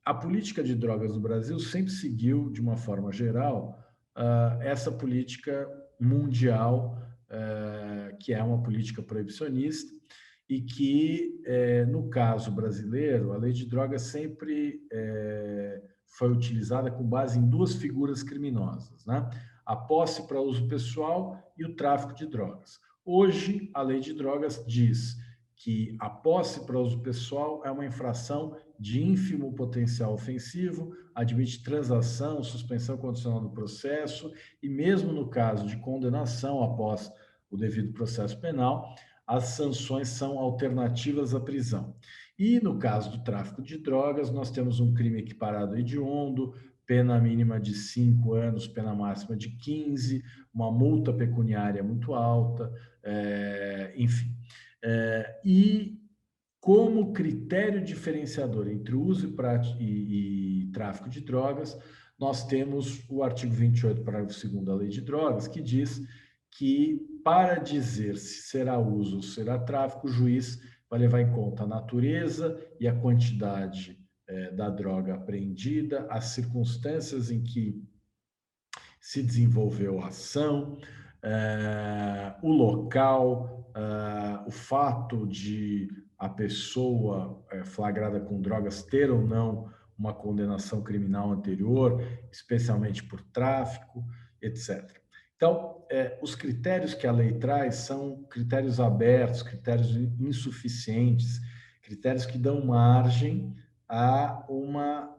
a política de drogas no Brasil sempre seguiu, de uma forma geral, essa política mundial, que é uma política proibicionista, e que, no caso brasileiro, a lei de drogas sempre foi utilizada com base em duas figuras criminosas, né? A posse para uso pessoal e o tráfico de drogas. Hoje, a lei de drogas diz que a posse para uso pessoal é uma infração de ínfimo potencial ofensivo, admite transação, suspensão condicional do processo e, mesmo no caso de condenação após o devido processo penal, as sanções são alternativas à prisão. E, no caso do tráfico de drogas, nós temos um crime equiparado hediondo, pena mínima de 5 anos, pena máxima de 15, uma multa pecuniária muito alta, enfim. E como critério diferenciador entre o uso e tráfico de drogas, nós temos o artigo 28, parágrafo 2º da Lei de Drogas, que diz que, para dizer se será uso ou será tráfico, o juiz vai levar em conta a natureza e a quantidade da droga apreendida, as circunstâncias em que se desenvolveu a ação, o local, o fato de a pessoa flagrada com drogas ter ou não uma condenação criminal anterior, especialmente por tráfico, etc. Então, os critérios que a lei traz são critérios abertos, critérios insuficientes, critérios que dão margem a uma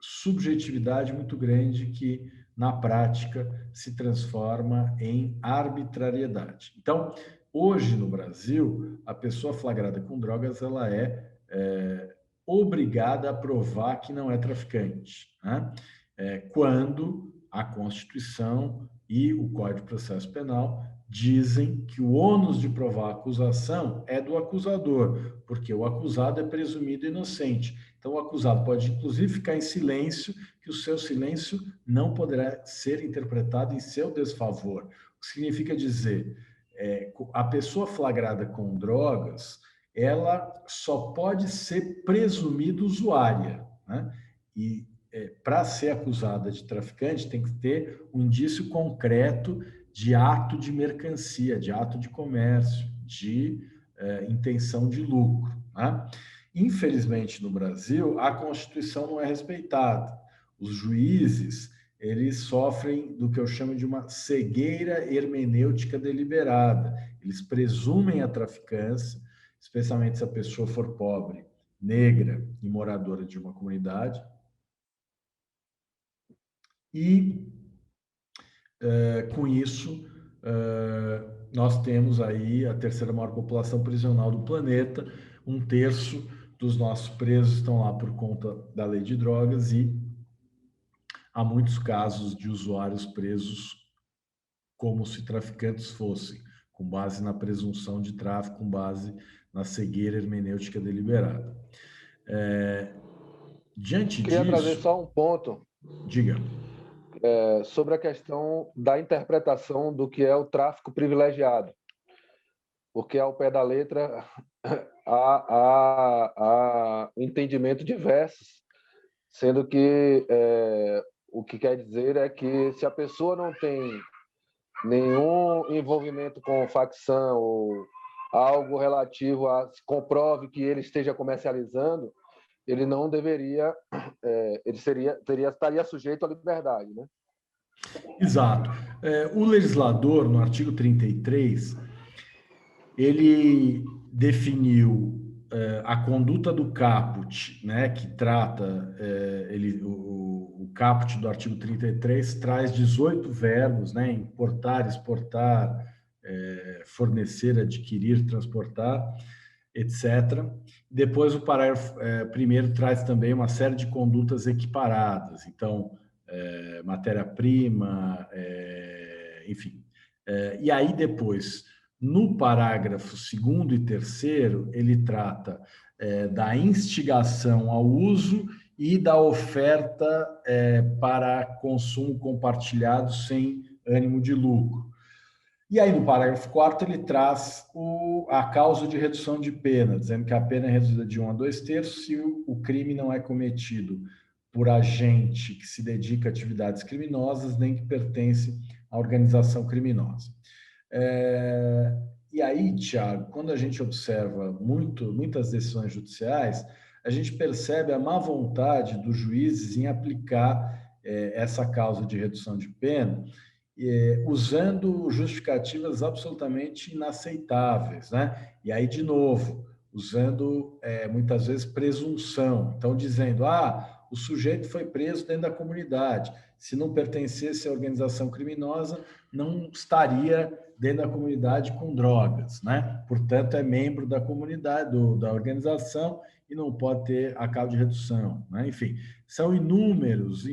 subjetividade muito grande que, na prática, se transforma em arbitrariedade. Então, hoje no Brasil, a pessoa flagrada com drogas ela é obrigada a provar que não é traficante, né? Quando a Constituição e o Código de Processo Penal dizem que o ônus de provar a acusação é do acusador, porque o acusado é presumido inocente. Então, o acusado pode, inclusive, ficar em silêncio, que o seu silêncio não poderá ser interpretado em seu desfavor. O que significa dizer, a pessoa flagrada com drogas, ela só pode ser presumida usuária, né? E para ser acusada de traficante, tem que ter um indício concreto de ato de mercancia, de ato de comércio, de intenção de lucro, né? Infelizmente, no Brasil, a Constituição não é respeitada. Os juízes, eles sofrem do que eu chamo de uma cegueira hermenêutica deliberada. Eles presumem a traficância, especialmente se a pessoa for pobre, negra e moradora de uma comunidade. E, com isso, nós temos aí a terceira maior população prisional do planeta, 1/3 dos nossos presos estão lá por conta da lei de drogas e há muitos casos de usuários presos como se traficantes fossem, com base na presunção de tráfico, com base na cegueira hermenêutica deliberada. Diante Queria trazer disso... só um ponto. Diga. Sobre a questão da interpretação do que é o tráfico privilegiado. Porque, ao pé da letra, há entendimento diversos, sendo que o que quer dizer é que se a pessoa não tem nenhum envolvimento com facção ou algo relativo a se comprove que ele esteja comercializando, ele não deveria, ele estaria sujeito à liberdade, né? Exato. O legislador, no artigo 33, ele definiu a conduta do caput, né, que trata, o caput do artigo 33 traz 18 verbos, né, importar, exportar, fornecer, adquirir, transportar. etc. Depois o parágrafo primeiro traz também uma série de condutas equiparadas, então, matéria-prima, enfim. E aí depois, no parágrafo segundo e terceiro, ele trata da instigação ao uso e da oferta para consumo compartilhado sem ânimo de lucro. E aí, no parágrafo 4º, ele traz a causa de redução de pena, dizendo que a pena é reduzida de 1 a 2/3 se o crime não é cometido por agente que se dedica a atividades criminosas, nem que pertence à organização criminosa. E aí, Tiago, quando a gente observa muitas decisões judiciais, a gente percebe a má vontade dos juízes em aplicar essa causa de redução de pena, usando justificativas absolutamente inaceitáveis, né? E aí, de novo, usando muitas vezes presunção. Então, dizendo, o sujeito foi preso dentro da comunidade. Se não pertencesse à organização criminosa, não estaria dentro da comunidade com drogas, né? Portanto, é membro da comunidade, da organização, e não pode ter a causa de redução, né? Enfim, são inúmeros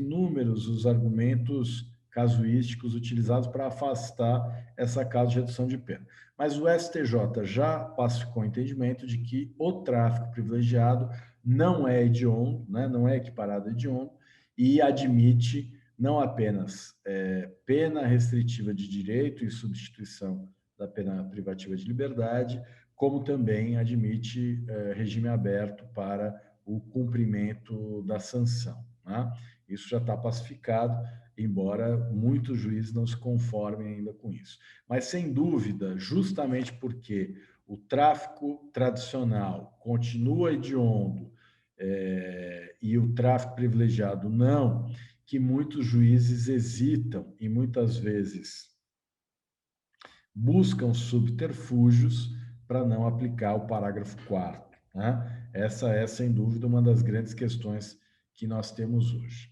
os argumentos casuísticos utilizados para afastar essa causa de redução de pena. Mas o STJ já pacificou o entendimento de que o tráfico privilegiado não é hediondo, né? Não é equiparado a hediondo, e admite não apenas pena restritiva de direito em substituição da pena privativa de liberdade, como também admite regime aberto para o cumprimento da sanção, né? Isso já está pacificado, embora muitos juízes não se conformem ainda com isso. Mas, sem dúvida, justamente porque o tráfico tradicional continua hediondo e o tráfico privilegiado não, que muitos juízes hesitam e muitas vezes buscam subterfúgios para não aplicar o parágrafo 4º, né? Essa é, sem dúvida, uma das grandes questões que nós temos hoje.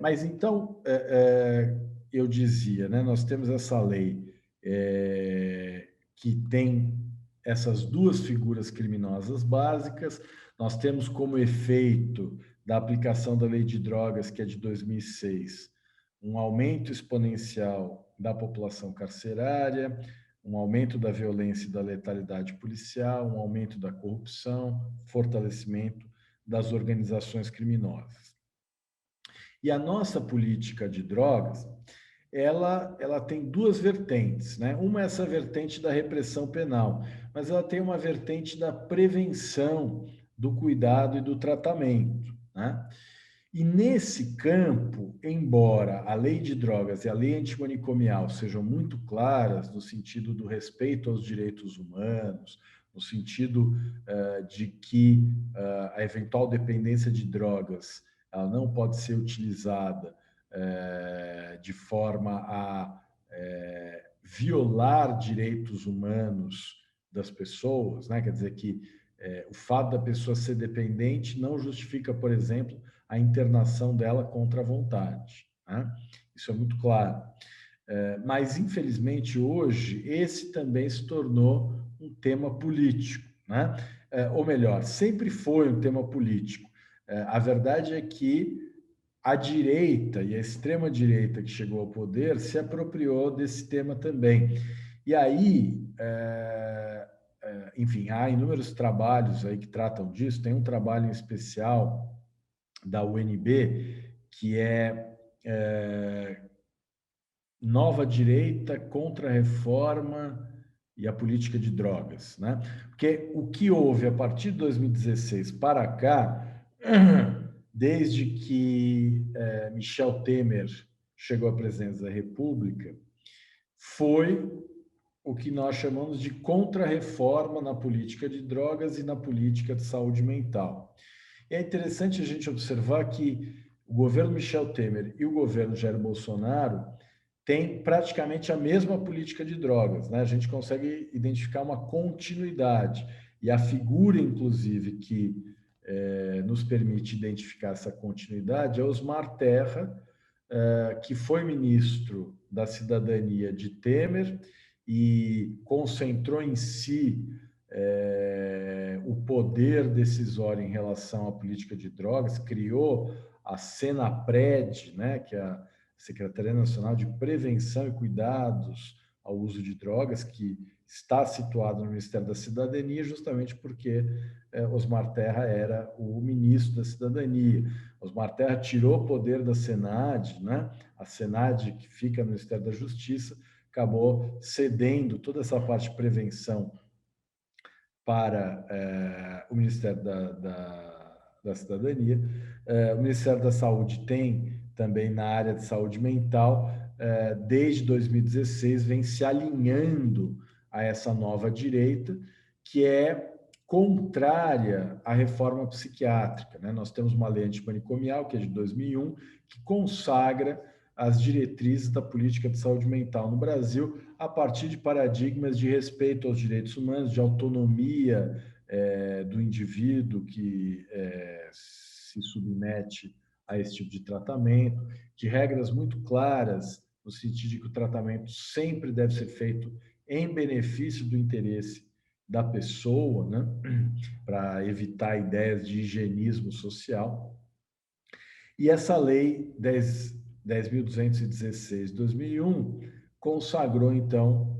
Mas então, eu dizia, né, nós temos essa lei que tem essas duas figuras criminosas básicas, nós temos como efeito da aplicação da lei de drogas, que é de 2006, um aumento exponencial da população carcerária, um aumento da violência e da letalidade policial, um aumento da corrupção, fortalecimento das organizações criminosas. E a nossa política de drogas, ela tem duas vertentes, né? Uma é essa vertente da repressão penal, mas ela tem uma vertente da prevenção, do cuidado e do tratamento, né? E nesse campo, embora a lei de drogas e a lei antimanicomial sejam muito claras no sentido do respeito aos direitos humanos, no sentido de que a eventual dependência de drogas ela não pode ser utilizada de forma a violar direitos humanos das pessoas, né? Quer dizer que o fato da pessoa ser dependente não justifica, por exemplo, a internação dela contra a vontade, né? Isso é muito claro. Mas, infelizmente, hoje, esse também se tornou um tema político, né? Ou melhor, sempre foi um tema político. A verdade é que a direita e a extrema-direita que chegou ao poder se apropriou desse tema também. E aí, enfim, há inúmeros trabalhos aí que tratam disso. Tem um trabalho em especial da UNB, que é Nova Direita contra a Reforma e a Política de Drogas, né? Porque o que houve a partir de 2016 para cá, desde que Michel Temer chegou à presidência da República, foi o que nós chamamos de contra-reforma na política de drogas e na política de saúde mental. E é interessante a gente observar que o governo Michel Temer e o governo Jair Bolsonaro têm praticamente a mesma política de drogas, né? A gente consegue identificar uma continuidade. E a figura, inclusive, que nos permite identificar essa continuidade é Osmar Terra, que foi ministro da Cidadania de Temer e concentrou em si o poder decisório em relação à política de drogas, criou a Senapred, né, que é a Secretaria Nacional de Prevenção e Cuidados ao Uso de Drogas, que está situado no Ministério da Cidadania, justamente porque Osmar Terra era o ministro da Cidadania. Osmar Terra tirou o poder da Senad, né? A Senad, que fica no Ministério da Justiça, acabou cedendo toda essa parte de prevenção para o Ministério da Cidadania. O Ministério da Saúde tem também na área de saúde mental, desde 2016, vem se alinhando a essa nova direita, que é contrária à reforma psiquiátrica, né? Nós temos uma lei antimanicomial, que é de 2001, que consagra as diretrizes da política de saúde mental no Brasil a partir de paradigmas de respeito aos direitos humanos, de autonomia do indivíduo que se submete a esse tipo de tratamento, de regras muito claras, no sentido de que o tratamento sempre deve ser feito em benefício do interesse da pessoa, né? Para evitar ideias de higienismo social. E essa lei 10.216 de 2001 consagrou, então,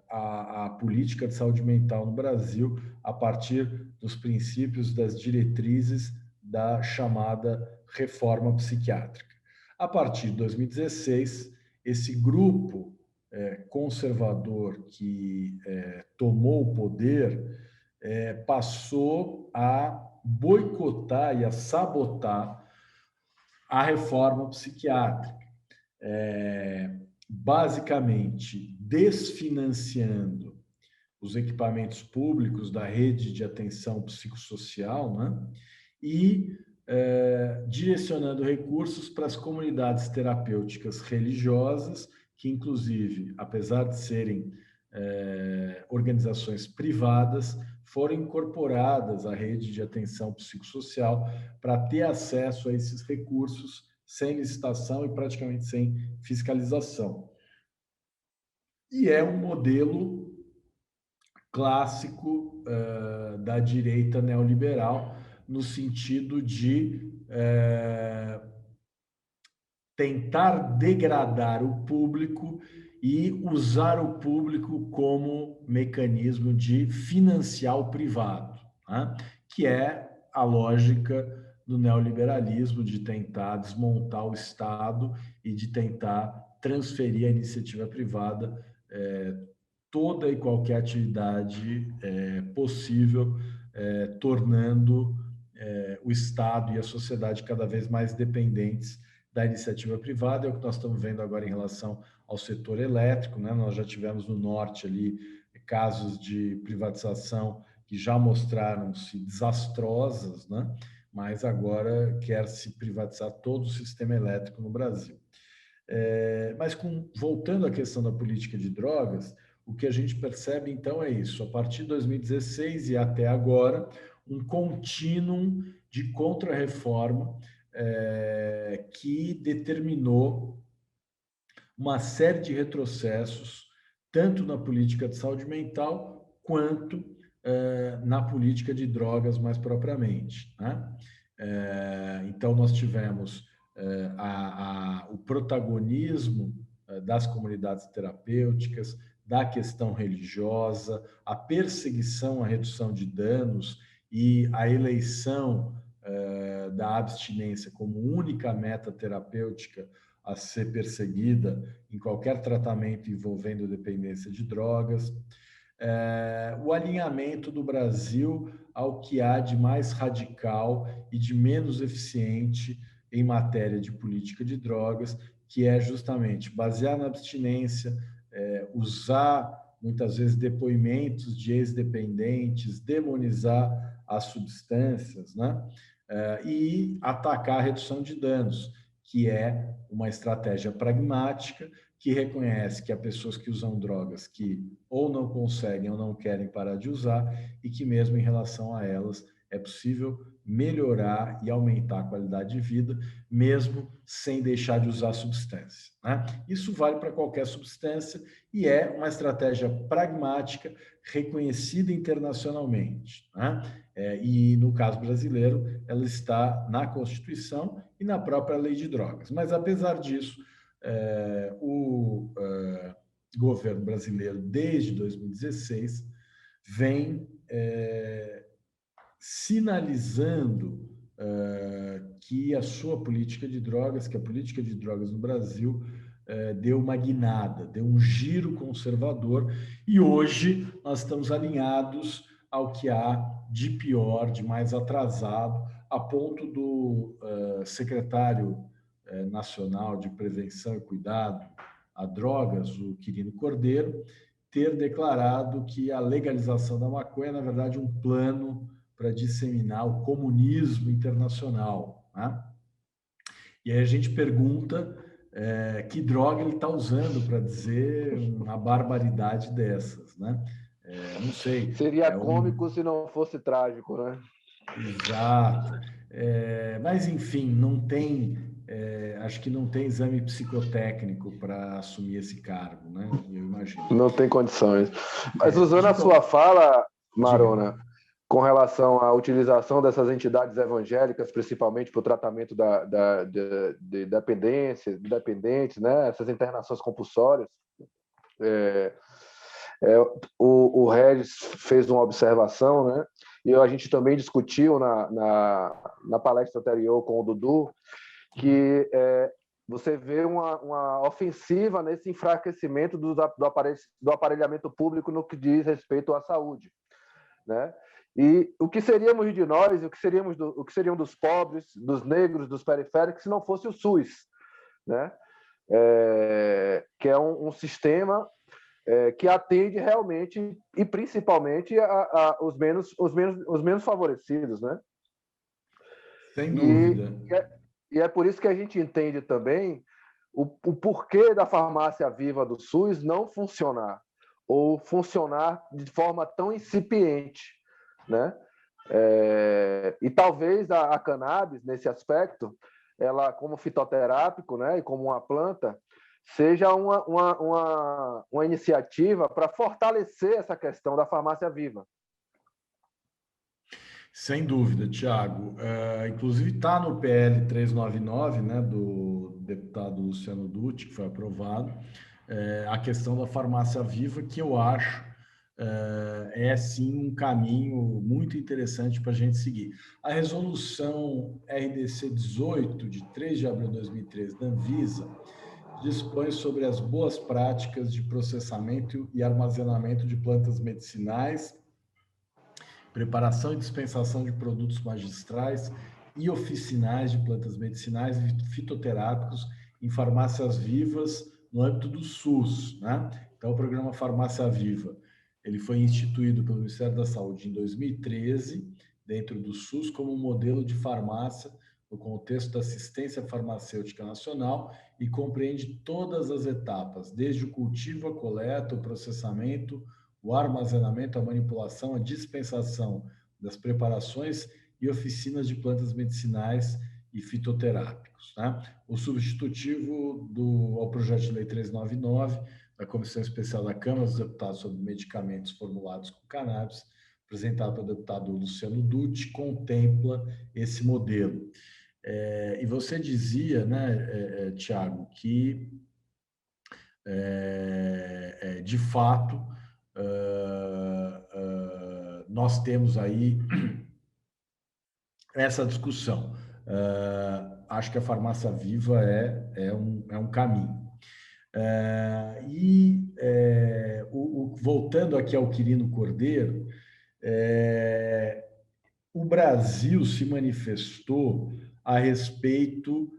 a política de saúde mental no Brasil a partir dos princípios das diretrizes da chamada reforma psiquiátrica. A partir de 2016, esse grupo conservador que tomou o poder passou a boicotar e a sabotar a reforma psiquiátrica, basicamente desfinanciando os equipamentos públicos da rede de atenção psicossocial, né? E direcionando recursos para as comunidades terapêuticas religiosas, que inclusive, apesar de serem organizações privadas, foram incorporadas à rede de atenção psicossocial para ter acesso a esses recursos sem licitação e praticamente sem fiscalização. E é um modelo clássico da direita neoliberal, no sentido de tentar degradar o público e usar o público como mecanismo de financiar o privado, né? Que é a lógica do neoliberalismo, de tentar desmontar o Estado e de tentar transferir à iniciativa privada toda e qualquer atividade possível, tornando o Estado e a sociedade cada vez mais dependentes da iniciativa privada. É o que nós estamos vendo agora em relação ao setor elétrico, né? Nós já tivemos no norte ali casos de privatização que já mostraram-se desastrosas, né? Mas agora quer-se privatizar todo o sistema elétrico no Brasil. Mas voltando à questão da política de drogas, o que a gente percebe então é isso: a partir de 2016 e até agora, um contínuo de contra-reforma que determinou uma série de retrocessos, tanto na política de saúde mental, quanto na política de drogas mais propriamente, né? Então, nós tivemos o protagonismo das comunidades terapêuticas, da questão religiosa, a perseguição à redução de danos e a eleição da abstinência como única meta terapêutica a ser perseguida em qualquer tratamento envolvendo dependência de drogas. O alinhamento do Brasil ao que há de mais radical e de menos eficiente em matéria de política de drogas, que é justamente basear na abstinência, usar muitas vezes depoimentos de ex-dependentes, demonizar as substâncias, né? E atacar a redução de danos, que é uma estratégia pragmática que reconhece que há pessoas que usam drogas que ou não conseguem ou não querem parar de usar e que mesmo em relação a elas é possível melhorar e aumentar a qualidade de vida, mesmo sem deixar de usar a substância, né? Isso vale para qualquer substância e é uma estratégia pragmática reconhecida internacionalmente, né? E no caso brasileiro, ela está na Constituição e na própria Lei de Drogas. Mas, apesar disso, o governo brasileiro, desde 2016, vem sinalizando que a sua política de drogas, que a política de drogas no Brasil deu uma guinada, deu um giro conservador, e hoje nós estamos alinhados ao que há de pior, de mais atrasado, a ponto do secretário nacional de Prevenção e Cuidado a Drogas, o Quirino Cordeiro, ter declarado que a legalização da maconha é, na verdade, um plano para disseminar o comunismo internacional, né? E aí a gente pergunta que droga ele está usando para dizer uma barbaridade dessas, né? Não sei. Seria cômico se não fosse trágico, né? Exato. Mas, enfim, não tem, acho que não tem exame psicotécnico para assumir esse cargo, né? Eu imagino. Não tem condições. Mas usando a sua fala, Marona, com relação à utilização dessas entidades evangélicas, principalmente para o tratamento de dependentes, né? Essas internações compulsórias, o Regis fez uma observação, né? E a gente também discutiu na palestra anterior com o Dudu, que você vê uma ofensiva nesse enfraquecimento do aparelhamento público no que diz respeito à saúde, né? E o que seríamos de nós, o que seriam dos pobres, dos negros, dos periféricos, se não fosse o SUS, né? Que é um sistema que atende realmente e principalmente os menos favorecidos, né? Sem dúvida. E é por isso que a gente entende também o porquê da farmácia viva do SUS não funcionar, ou funcionar de forma tão incipiente, né? E talvez a cannabis, nesse aspecto, ela como fitoterápico, né, e como uma planta, seja uma iniciativa para fortalecer essa questão da farmácia viva. Sem dúvida, Tiago. Inclusive está no PL 399, né, do deputado Luciano Dutti, que foi aprovado, a questão da farmácia viva, que eu acho sim um caminho muito interessante para a gente seguir. A resolução RDC 18, de 3 de abril de 2013, da Anvisa, dispõe sobre as boas práticas de processamento e armazenamento de plantas medicinais, preparação e dispensação de produtos magistrais e oficinais de plantas medicinais e fitoterápicos em farmácias vivas no âmbito do SUS, né? Então, o programa Farmácia Viva, ele foi instituído pelo Ministério da Saúde em 2013, dentro do SUS, como um modelo de farmácia no contexto da assistência farmacêutica nacional e compreende todas as etapas, desde o cultivo, a coleta, o processamento, o armazenamento, a manipulação, a dispensação das preparações e oficinas de plantas medicinais e fitoterápicos, né? O substitutivo ao projeto de lei 399, da Comissão Especial da Câmara dos Deputados sobre medicamentos formulados com cannabis, apresentado pelo deputado Luciano Dutti, contempla esse modelo. E você dizia, né, Tiago, que, de fato, nós temos aí essa discussão. Acho que a farmácia viva é um caminho. Voltando aqui ao Quirino Cordeiro, o Brasil se manifestou a respeito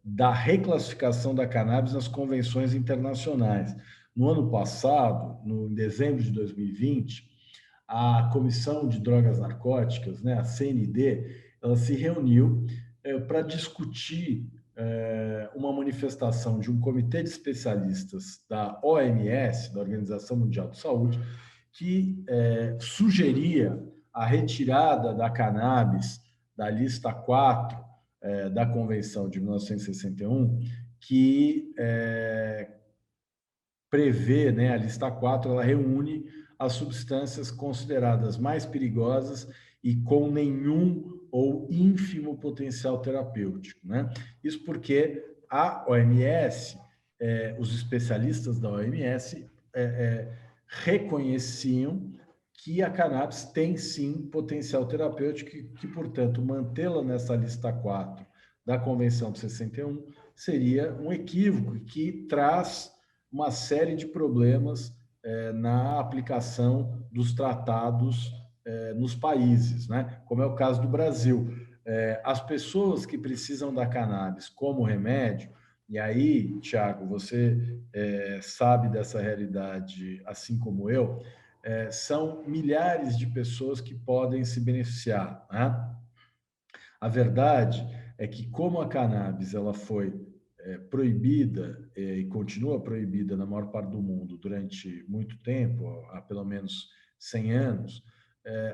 da reclassificação da cannabis nas convenções internacionais. No ano passado, em dezembro de 2020, a Comissão de Drogas Narcóticas, né, a CND, ela se reuniu para discutir uma manifestação de um comitê de especialistas da OMS, da Organização Mundial de Saúde, que sugeria a retirada da cannabis da lista 4 da Convenção de 1961, que prevê, né, a lista 4, ela reúne as substâncias consideradas mais perigosas e com nenhum ou ínfimo potencial terapêutico, né? Isso porque a OMS, os especialistas da OMS reconheciam que a cannabis tem sim potencial terapêutico e que, portanto, mantê-la nessa lista 4 da Convenção de 61 seria um equívoco que traz uma série de problemas na aplicação dos tratados nos países, né? Como é o caso do Brasil. As pessoas que precisam da cannabis como remédio, e aí, Tiago, você sabe dessa realidade assim como eu, são milhares de pessoas que podem se beneficiar, né? A verdade é que, como a cannabis ela foi proibida e continua proibida na maior parte do mundo durante muito tempo, há pelo menos 100 anos,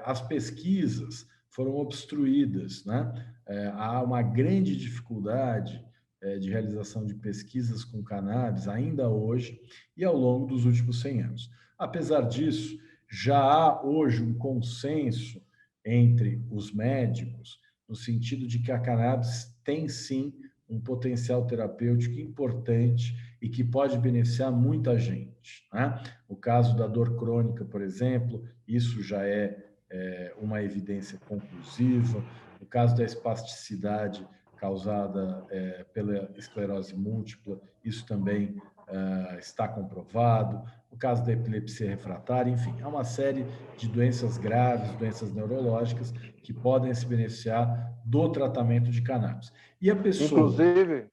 as pesquisas foram obstruídas, né? Há uma grande dificuldade de realização de pesquisas com cannabis ainda hoje e ao longo dos últimos 100 anos. Apesar disso, já há hoje um consenso entre os médicos no sentido de que a cannabis tem sim um potencial terapêutico importante e que pode beneficiar muita gente, né? O caso da dor crônica, por exemplo, isso já é uma evidência conclusiva. O caso da espasticidade causada pela esclerose múltipla, isso também está comprovado. O caso da epilepsia refratária, enfim, há uma série de doenças graves, doenças neurológicas que podem se beneficiar do tratamento de cannabis. E a pessoa... Inclusive,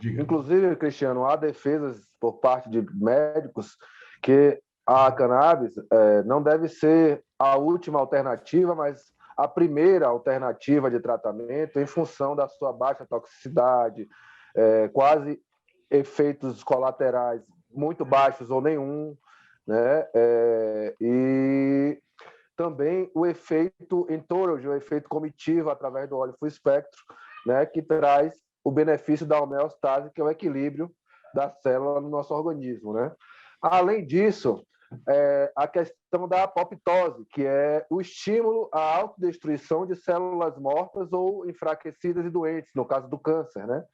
Diga. inclusive, Cristiano, há defesas por parte de médicos que a cannabis não deve ser a última alternativa, mas a primeira alternativa de tratamento em função da sua baixa toxicidade, quase efeitos colaterais muito baixos ou nenhum, né? E também o efeito entourage, o efeito comitiva através do óleo full espectro, né, que traz o benefício da homeostase, que é o equilíbrio da célula no nosso organismo, né? Além disso, a questão da apoptose, que é o estímulo à autodestruição de células mortas ou enfraquecidas e doentes, no caso do câncer, né?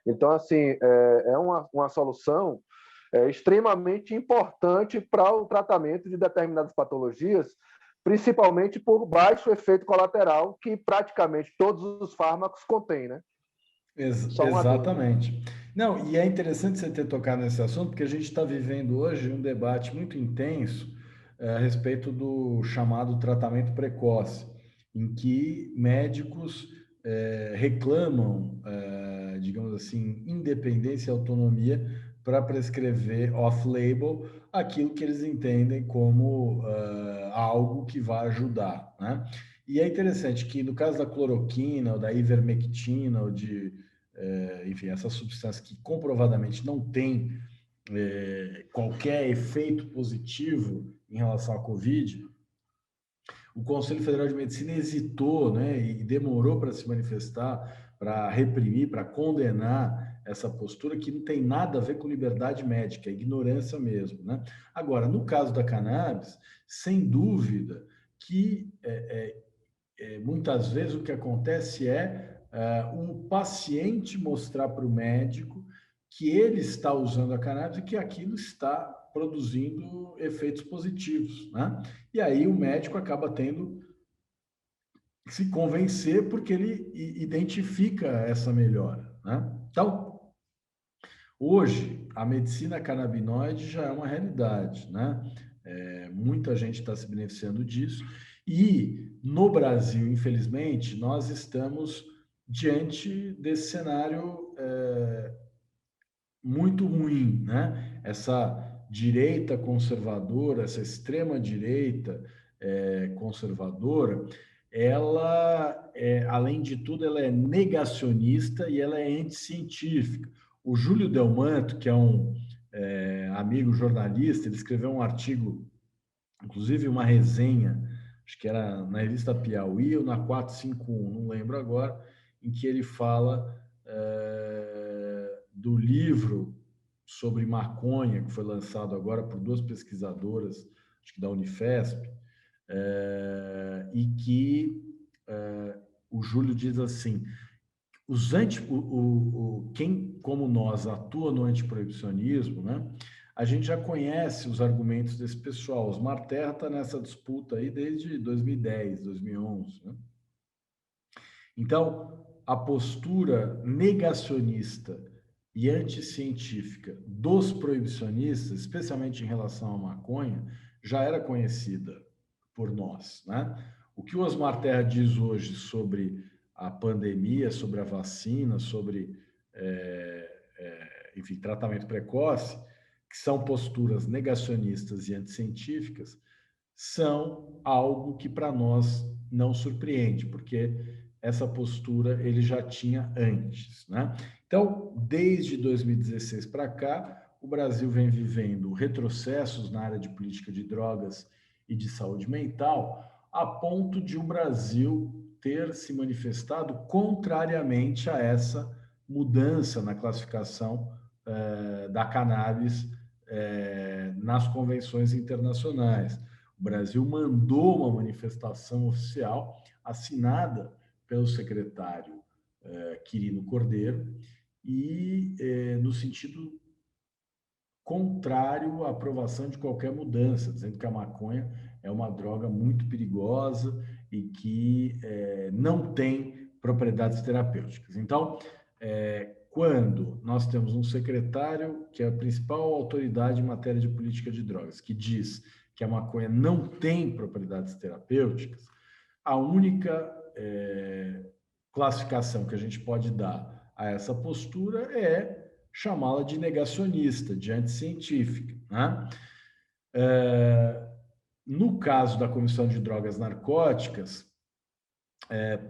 Então, assim, é uma solução extremamente importante para o tratamento de determinadas patologias, principalmente por baixo efeito colateral, que praticamente todos os fármacos contêm, né? Exatamente. Não, e é interessante você ter tocado nesse assunto, porque a gente está vivendo hoje um debate muito intenso a respeito do chamado tratamento precoce, em que médicos reclamam, digamos assim, independência e autonomia para prescrever off-label aquilo que eles entendem como algo que vai ajudar, né? E é interessante que no caso da cloroquina, ou da ivermectina, ou enfim, essas substâncias que comprovadamente não têm qualquer efeito positivo em relação à Covid, o Conselho Federal de Medicina hesitou, né, e demorou para se manifestar, para reprimir, para condenar essa postura que não tem nada a ver com liberdade médica, é ignorância mesmo, né? Agora, no caso da cannabis, sem dúvida que muitas vezes o que acontece o paciente mostrar para o médico que ele está usando a cannabis e que aquilo está produzindo efeitos positivos, né? E aí o médico acaba tendo que se convencer porque ele identifica essa melhora, né? Então, hoje, a medicina canabinoide já é uma realidade, né? Muita gente está se beneficiando disso. E no Brasil, infelizmente, nós estamos diante desse cenário muito ruim, né? Essa direita conservadora, essa extrema direita conservadora, ela, além de tudo, ela é negacionista e ela é anticientífica. O Júlio Delmanto, que é um amigo jornalista, ele escreveu um artigo, inclusive uma resenha acho que era na revista Piauí ou na 451, não lembro agora, em que ele fala do livro sobre maconha, que foi lançado agora por duas pesquisadoras, acho que da Unifesp, e que o Júlio diz assim, quem, como nós, atua no antiproibicionismo, né, a gente já conhece os argumentos desse pessoal. O Osmar Terra está nessa disputa aí desde 2010, 2011. Né? Então, a postura negacionista e anticientífica dos proibicionistas, especialmente em relação à maconha, já era conhecida por nós. Né? O que o Osmar Terra diz hoje sobre a pandemia, sobre a vacina, sobre, enfim, tratamento precoce, que são posturas negacionistas e anticientíficas, são algo que para nós não surpreende, porque essa postura ele já tinha antes, né? Então, desde 2016 para cá, o Brasil vem vivendo retrocessos na área de política de drogas e de saúde mental, a ponto de o Brasil ter se manifestado contrariamente a essa mudança na classificação da cannabis nas convenções internacionais. O Brasil mandou uma manifestação oficial assinada pelo secretário Quirino Cordeiro e no sentido contrário à aprovação de qualquer mudança, dizendo que a maconha é uma droga muito perigosa e que não tem propriedades terapêuticas. Então, quando nós temos um secretário que é a principal autoridade em matéria de política de drogas, que diz que a maconha não tem propriedades terapêuticas, a única classificação que a gente pode dar a essa postura é chamá-la de negacionista, de anticientífica. Né? No caso da Comissão de Drogas Narcóticas,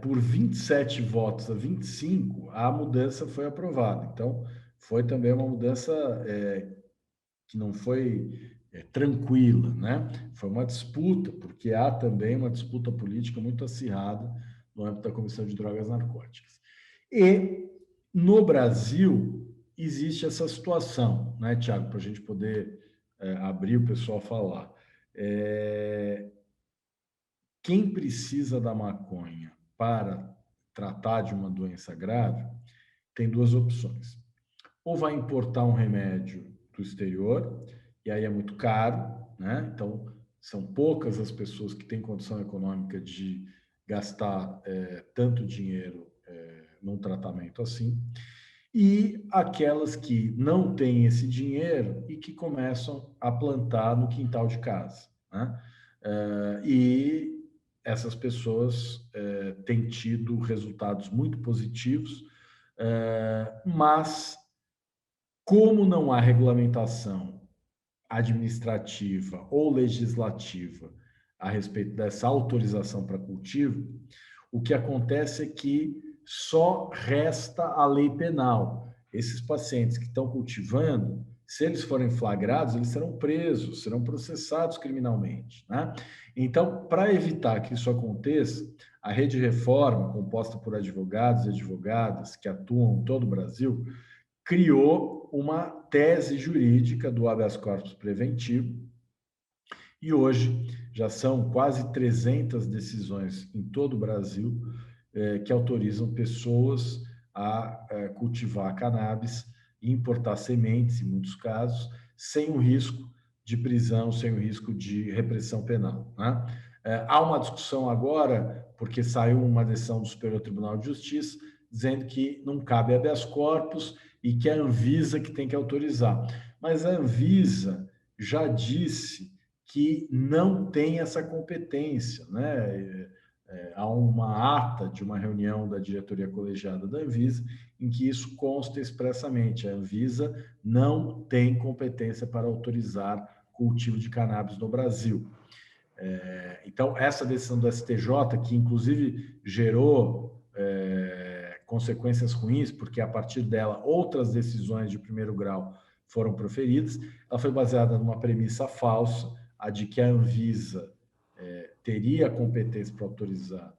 por 27 votos a 25, a mudança foi aprovada. Então, foi também uma mudança que não foi tranquila, né? Foi uma disputa, porque há também uma disputa política muito acirrada no âmbito da Comissão de Drogas Narcóticas. E, no Brasil, existe essa situação, né, Tiago, para a gente poder abrir o pessoal a falar. Quem precisa da maconha para tratar de uma doença grave tem duas opções. Ou vai importar um remédio do exterior, e aí é muito caro, né? Então, são poucas as pessoas que têm condição econômica de gastar tanto dinheiro num tratamento assim, e aquelas que não têm esse dinheiro e que começam a plantar no quintal de casa, né? E essas pessoas têm tido resultados muito positivos, mas como não há regulamentação administrativa ou legislativa a respeito dessa autorização para cultivo, o que acontece é que só resta a lei penal. Esses pacientes que estão cultivando, se eles forem flagrados, eles serão presos, serão processados criminalmente, né? Então, para evitar que isso aconteça, a Rede Reforma, composta por advogados e advogadas que atuam em todo o Brasil, criou uma tese jurídica do habeas corpus preventivo e hoje já são quase 300 decisões em todo o Brasil que autorizam pessoas a cultivar cannabis e importar sementes, em muitos casos, sem o risco de prisão, sem o risco de repressão penal. Né? Há uma discussão agora, porque saiu uma decisão do Superior Tribunal de Justiça, dizendo que não cabe habeas corpus e que é a Anvisa que tem que autorizar. Mas a Anvisa já disse que não tem essa competência, né? Há uma ata de uma reunião da diretoria colegiada da Anvisa em que isso consta expressamente. A Anvisa não tem competência para autorizar cultivo de cannabis no Brasil. Então, essa decisão do STJ, que inclusive gerou consequências ruins, porque a partir dela outras decisões de primeiro grau foram proferidas, ela foi baseada numa premissa falsa, a de que a Anvisa teria competência para autorizar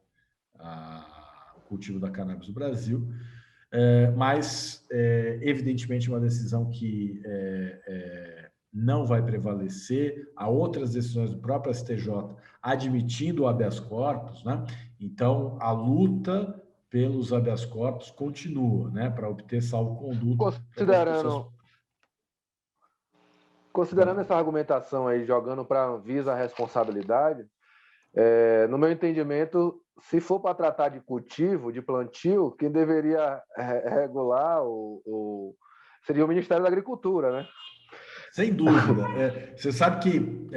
o cultivo da cannabis no Brasil, mas, evidentemente, uma decisão que não vai prevalecer. Há outras decisões do próprio STJ admitindo o habeas corpus, né? Então, a luta pelos habeas corpus continua, né? Para obter salvo-conduto. Considerando essa argumentação aí, jogando para a Anvisa a responsabilidade, no meu entendimento, se for para tratar de cultivo, de plantio, quem deveria regular seria o Ministério da Agricultura, né? Sem dúvida. Você sabe que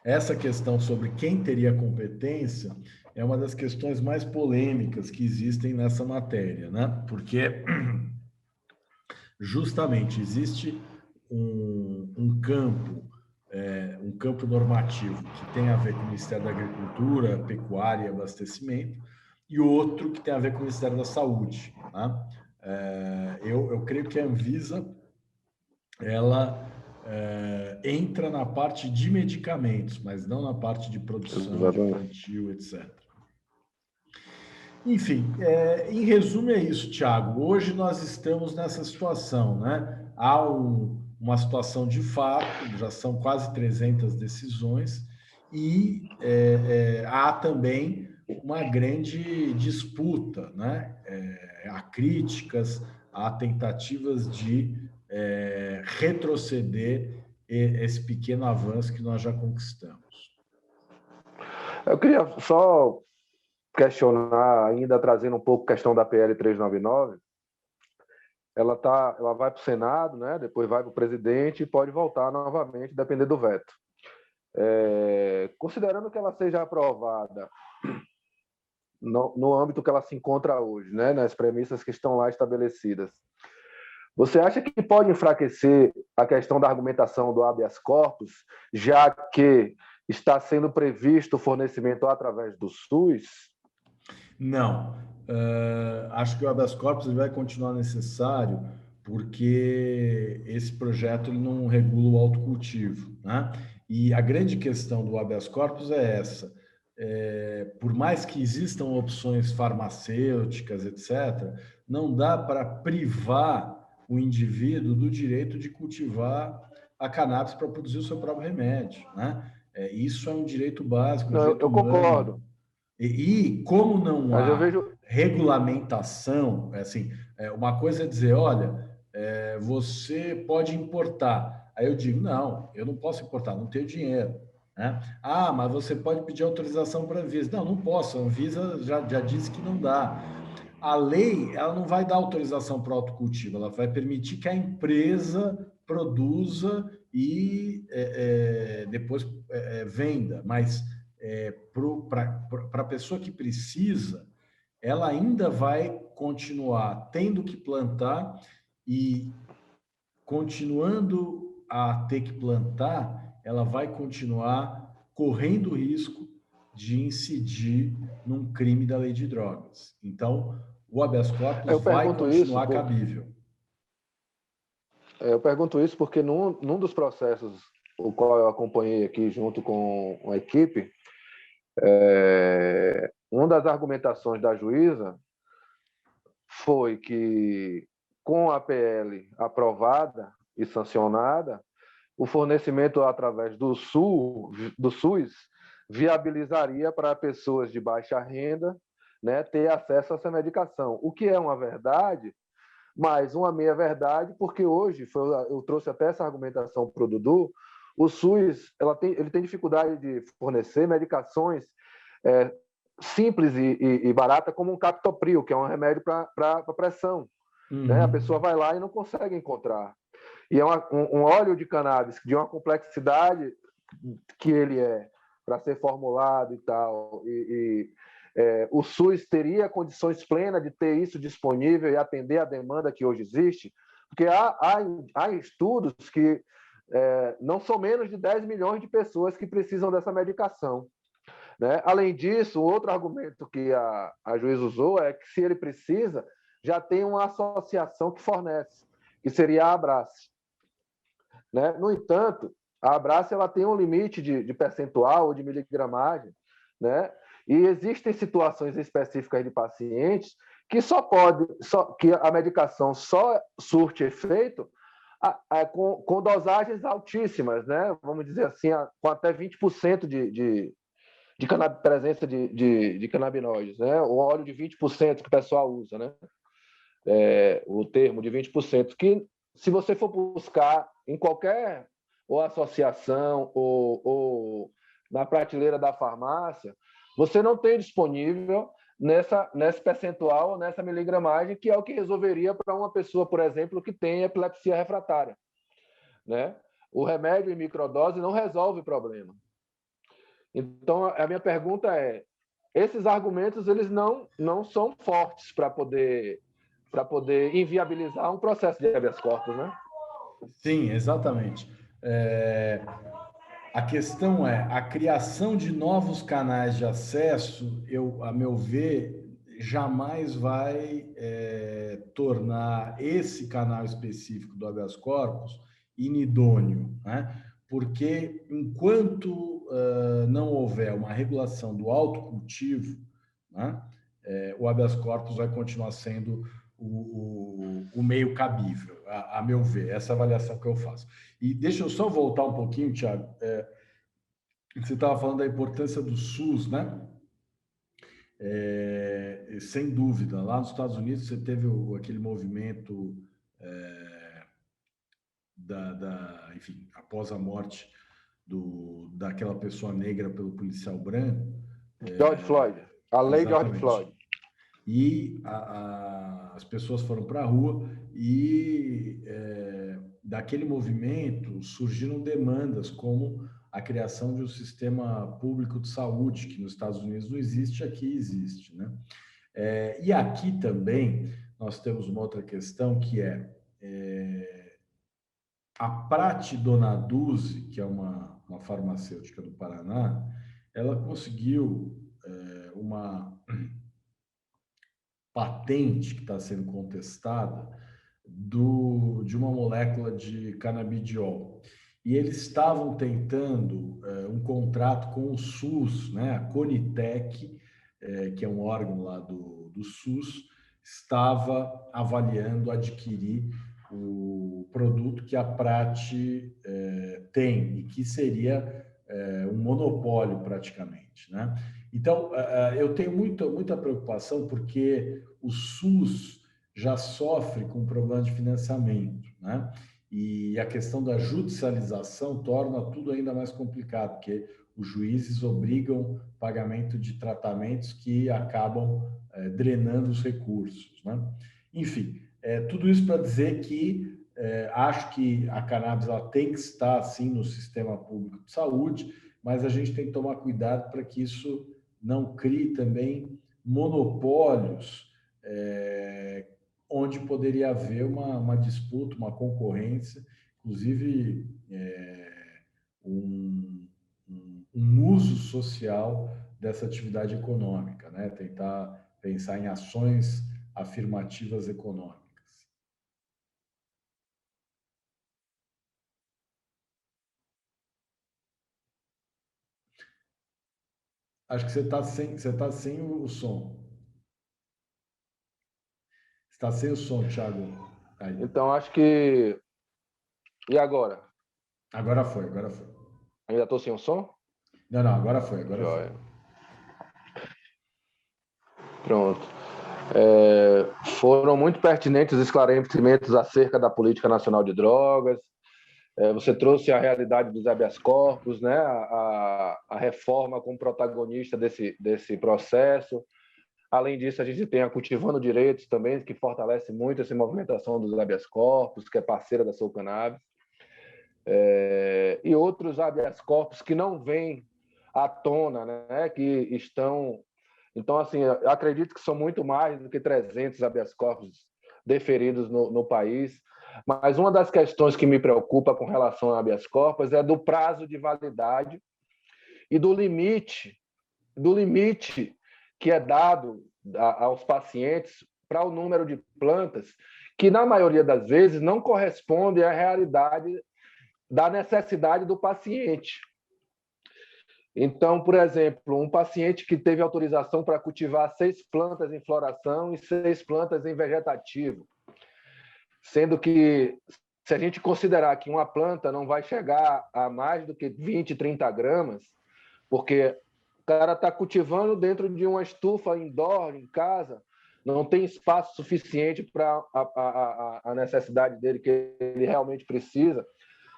essa questão sobre quem teria competência é uma das questões mais polêmicas que existem nessa matéria, né? Porque justamente existe um campo normativo que tem a ver com o Ministério da Agricultura, Pecuária e Abastecimento, e outro que tem a ver com o Ministério da Saúde, né? Eu creio que a Anvisa ela entra na parte de medicamentos, mas não na parte de produção, de plantio, etc. Enfim, em resumo é isso, Thiago. Hoje nós estamos nessa situação, né? Há uma situação de fato, já são quase 300 decisões, e há também uma grande disputa, né? Há críticas, há tentativas de retroceder esse pequeno avanço que nós já conquistamos. Eu queria só questionar, ainda trazendo um pouco a questão da PL 399. Ela vai para o Senado, né? Depois vai para o presidente e pode voltar novamente, depender do veto. Considerando que ela seja aprovada no âmbito que ela se encontra hoje, né? Nas premissas que estão lá estabelecidas, você acha que pode enfraquecer a questão da argumentação do habeas corpus, já que está sendo previsto o fornecimento através do SUS? Não. Acho que o habeas corpus vai continuar necessário porque esse projeto ele não regula o autocultivo, né? E a grande questão do habeas corpus é essa. Por mais que existam opções farmacêuticas, etc., não dá para privar o indivíduo do direito de cultivar a cannabis para produzir o seu próprio remédio, né? Isso é um direito básico, um direito Eu concordo. E como não Mas eu há vejo regulamentação, assim, uma coisa é dizer, olha, você pode importar. Aí eu digo, não, eu não posso importar, não tenho dinheiro. Né? Ah, mas você pode pedir autorização para a Anvisa. Não, não posso, a Anvisa já disse que não dá. A lei, ela não vai dar autorização para o autocultivo, ela vai permitir que a empresa produza e depois venda, mas para a pessoa que precisa, ela ainda vai continuar tendo que plantar e continuando a ter que plantar, ela vai continuar correndo o risco de incidir num crime da lei de drogas. Então, o habeas corpus vai continuar cabível. Eu pergunto isso porque num dos processos o qual eu acompanhei aqui junto com a equipe, uma das argumentações da juíza foi que, com a PL aprovada e sancionada, o fornecimento através do SUS viabilizaria para pessoas de baixa renda, né, ter acesso a essa medicação, o que é uma verdade, mas uma meia-verdade, porque hoje, eu trouxe até essa argumentação para o Dudu, o SUS ele tem dificuldade de fornecer medicações simples e barata, como um captopril, que é um remédio para pressão. Uhum. Né? A pessoa vai lá e não consegue encontrar. E é um óleo de cannabis de uma complexidade que ele para ser formulado e tal. O SUS teria condições plenas de ter isso disponível e atender a demanda que hoje existe, porque há estudos que não são menos de 10 milhões de pessoas que precisam dessa medicação. Né? Além disso, outro argumento que a juiz usou é que, se ele precisa, já tem uma associação que fornece, que seria a Abrace. Né? No entanto, A Abrace ela tem um limite de percentual ou de miligramagem, né? E existem situações específicas de pacientes que que a medicação só surte efeito com dosagens altíssimas, né? Vamos dizer assim, com até 20% de presença de canabinoides, né? O óleo de 20% que o pessoal usa, né? O termo de 20%, que se você for buscar em qualquer ou associação ou na prateleira da farmácia, você não tem disponível nesse percentual, nessa miligramagem, que é o que resolveria para uma pessoa, por exemplo, que tem epilepsia refratária, né? O remédio em microdose não resolve o problema. Então, a minha pergunta é, esses argumentos eles não são fortes para poder inviabilizar um processo de habeas corpus, né? Sim, exatamente. A questão é a criação de novos canais de acesso, a meu ver, jamais vai tornar esse canal específico do habeas corpus inidôneo, né? Porque enquanto não houver uma regulação do autocultivo, né, o habeas corpus vai continuar sendo o meio cabível, a meu ver, essa avaliação que eu faço. E deixa eu só voltar um pouquinho, Thiago. Você estava falando da importância do SUS, né? Sem dúvida, lá nos Estados Unidos você teve aquele movimento enfim, após a morte daquela pessoa negra pelo policial branco. George Floyd, a lei George Floyd. E as pessoas foram para a rua e daquele movimento surgiram demandas como a criação de um sistema público de saúde, que nos Estados Unidos não existe, aqui existe, né? E aqui também nós temos uma outra questão que a Prate Donaduzzi, que é uma farmacêutica do Paraná, ela conseguiu uma patente que está sendo contestada de uma molécula de canabidiol. E eles estavam tentando um contrato com o SUS, né? A Conitec, que é um órgão lá do SUS, estava avaliando adquirir o produto que a Prate tem e que seria um monopólio praticamente, né? Então, eu tenho muita preocupação porque o SUS já sofre com problemas de financiamento, né? E a questão da judicialização torna tudo ainda mais complicado, porque os juízes obrigam pagamento de tratamentos que acabam drenando os recursos, né? Enfim, tudo isso para dizer que acho que a cannabis ela tem que estar, sim, no sistema público de saúde, mas a gente tem que tomar cuidado para que isso não crie também monopólios onde poderia haver uma disputa, uma concorrência, inclusive um uso social dessa atividade econômica, né? Tentar pensar em ações afirmativas econômicas. Acho que você está sem o som. Está sem o som, Thiago. Aí. Então, acho que... E agora? Agora foi. Ainda estou sem o som? Não, agora foi. Foi. Pronto. Foram muito pertinentes os esclarecimentos acerca da política nacional de drogas. Você trouxe a realidade dos habeas corpus, né? A reforma como protagonista desse processo. Além disso, a gente tem a Cultivando Direitos também, que fortalece muito essa movimentação dos habeas corpus, que é parceira da Sou Cannabis. E outros habeas corpus que não vêm à tona, né? Que estão... Então, assim, eu acredito que são muito mais do que 300 habeas corpus deferidos no país. Mas uma das questões que me preocupa com relação a habeas corpus é do prazo de validade e do limite que é dado aos pacientes para o número de plantas, que, na maioria das vezes, não corresponde à realidade da necessidade do paciente. Então, por exemplo, um paciente que teve autorização para cultivar 6 plantas em floração e 6 plantas em vegetativo, sendo que, se a gente considerar que uma planta não vai chegar a mais do que 20, 30 gramas, porque o cara está cultivando dentro de uma estufa indoor, em casa, não tem espaço suficiente para a necessidade dele, que ele realmente precisa.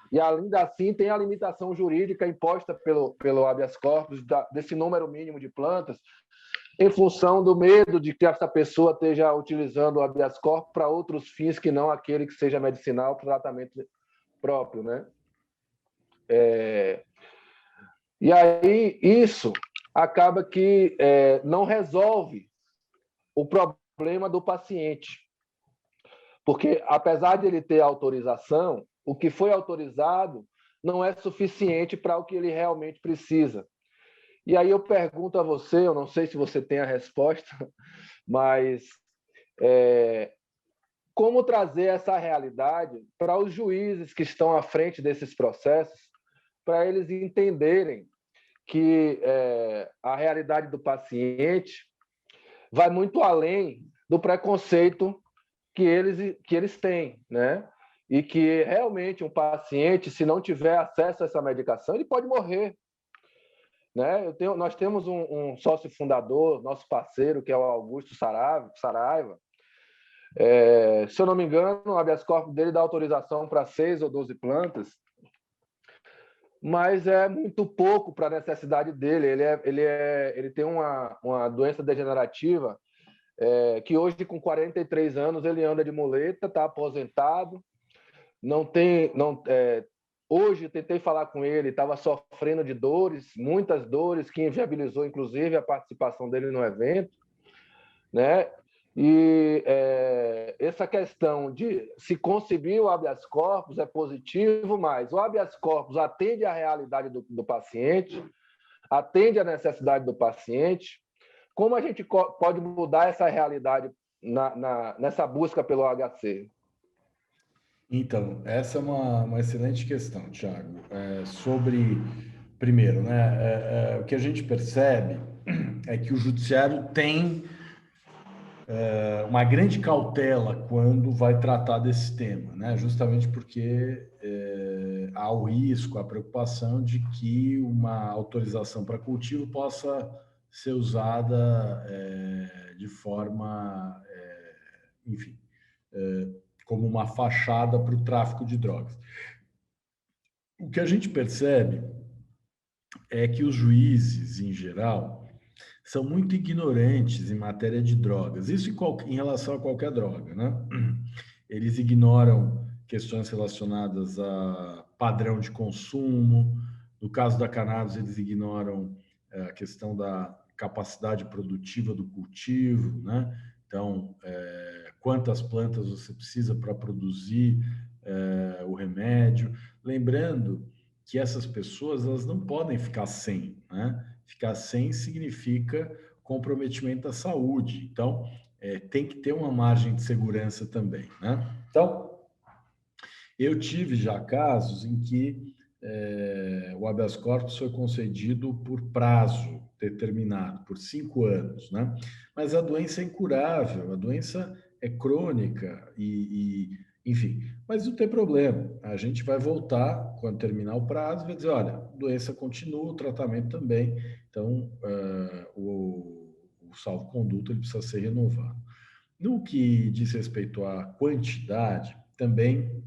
E, ainda assim, tem a limitação jurídica imposta pelo habeas corpus desse número mínimo de plantas, em função do medo de que essa pessoa esteja utilizando o habeas corpus para outros fins que não aquele que seja medicinal para o tratamento próprio, né? E aí, isso acaba que não resolve o problema do paciente, porque, apesar de ele ter autorização, o que foi autorizado não é suficiente para o que ele realmente precisa. E aí eu pergunto a você, eu não sei se você tem a resposta, mas como trazer essa realidade para os juízes que estão à frente desses processos, para eles entenderem que a realidade do paciente vai muito além do preconceito que eles têm, né? E que realmente um paciente, se não tiver acesso a essa medicação, ele pode morrer, né? Nós temos um sócio fundador, nosso parceiro, que é o Augusto Saraiva. Se eu não me engano, o habeas corpus dele dá autorização para 6 ou 12 plantas, mas é muito pouco para a necessidade dele. Ele tem uma doença degenerativa que hoje, com 43 anos, ele anda de muleta, está aposentado, hoje tentei falar com ele, estava sofrendo de dores, muitas dores, que inviabilizou, inclusive, a participação dele no evento, né? E essa questão de se conseguir o habeas corpus é positivo, mas o habeas corpus atende à realidade do paciente, atende à necessidade do paciente. Como a gente pode mudar essa realidade nessa busca pelo HC? Então, essa é uma excelente questão, Thiago. Primeiro, né, o que a gente percebe é que o judiciário tem uma grande cautela quando vai tratar desse tema, né? Justamente porque há o risco, a preocupação de que uma autorização para cultivo possa ser usada de forma, enfim, como uma fachada para o tráfico de drogas. O que a gente percebe é que os juízes, em geral, são muito ignorantes em matéria de drogas. Isso em relação a qualquer droga, né? Eles ignoram questões relacionadas a padrão de consumo. No caso da cannabis, eles ignoram a questão da capacidade produtiva do cultivo, né? Então, quantas plantas você precisa para produzir o remédio. Lembrando que essas pessoas, elas não podem ficar sem, né? Ficar sem significa comprometimento à saúde. Então, tem que ter uma margem de segurança também, né? Então, eu tive já casos em que o habeas corpus foi concedido por prazo determinado, por 5 anos, né? Mas a doença é incurável, a doença é crônica enfim, mas não tem problema. A gente vai voltar quando terminar o prazo, vai dizer, olha, a doença continua, o tratamento também. Então, o salvo-conduto ele precisa ser renovado. No que diz respeito à quantidade, também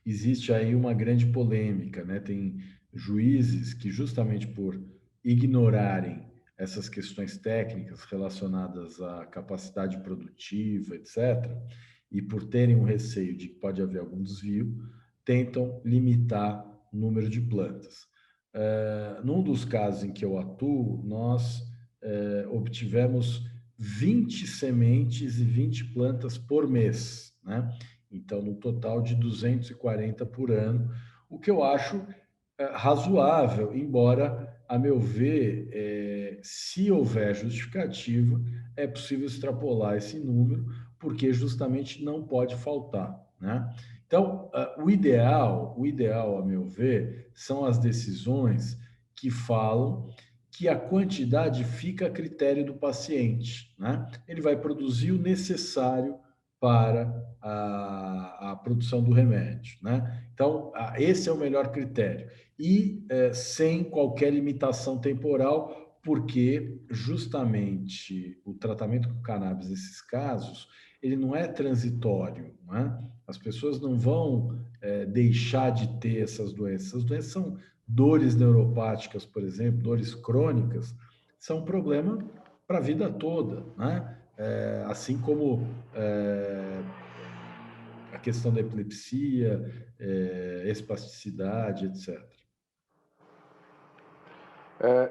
existe aí uma grande polêmica, né? Tem juízes que, justamente por ignorarem essas questões técnicas relacionadas à capacidade produtiva, etc., e por terem um receio de que pode haver algum desvio, tentam limitar o número de plantas. Num dos casos em que eu atuo, nós obtivemos 20 sementes e 20 plantas por mês, né? Então, no total de 240 por ano, o que eu acho razoável, embora, a meu ver, se houver justificativa, é possível extrapolar esse número, porque justamente não pode faltar, né? Então, o ideal, a meu ver, são as decisões que falam que a quantidade fica a critério do paciente, né? Ele vai produzir o necessário para a produção do remédio, né? Então, esse é o melhor critério. E sem qualquer limitação temporal, porque justamente o tratamento com cannabis nesses casos, ele não é transitório, né? As pessoas não vão deixar de ter essas doenças. As doenças são dores neuropáticas, por exemplo, dores crônicas, são um problema para a vida toda, né? Assim como a questão da epilepsia, espasticidade, etc.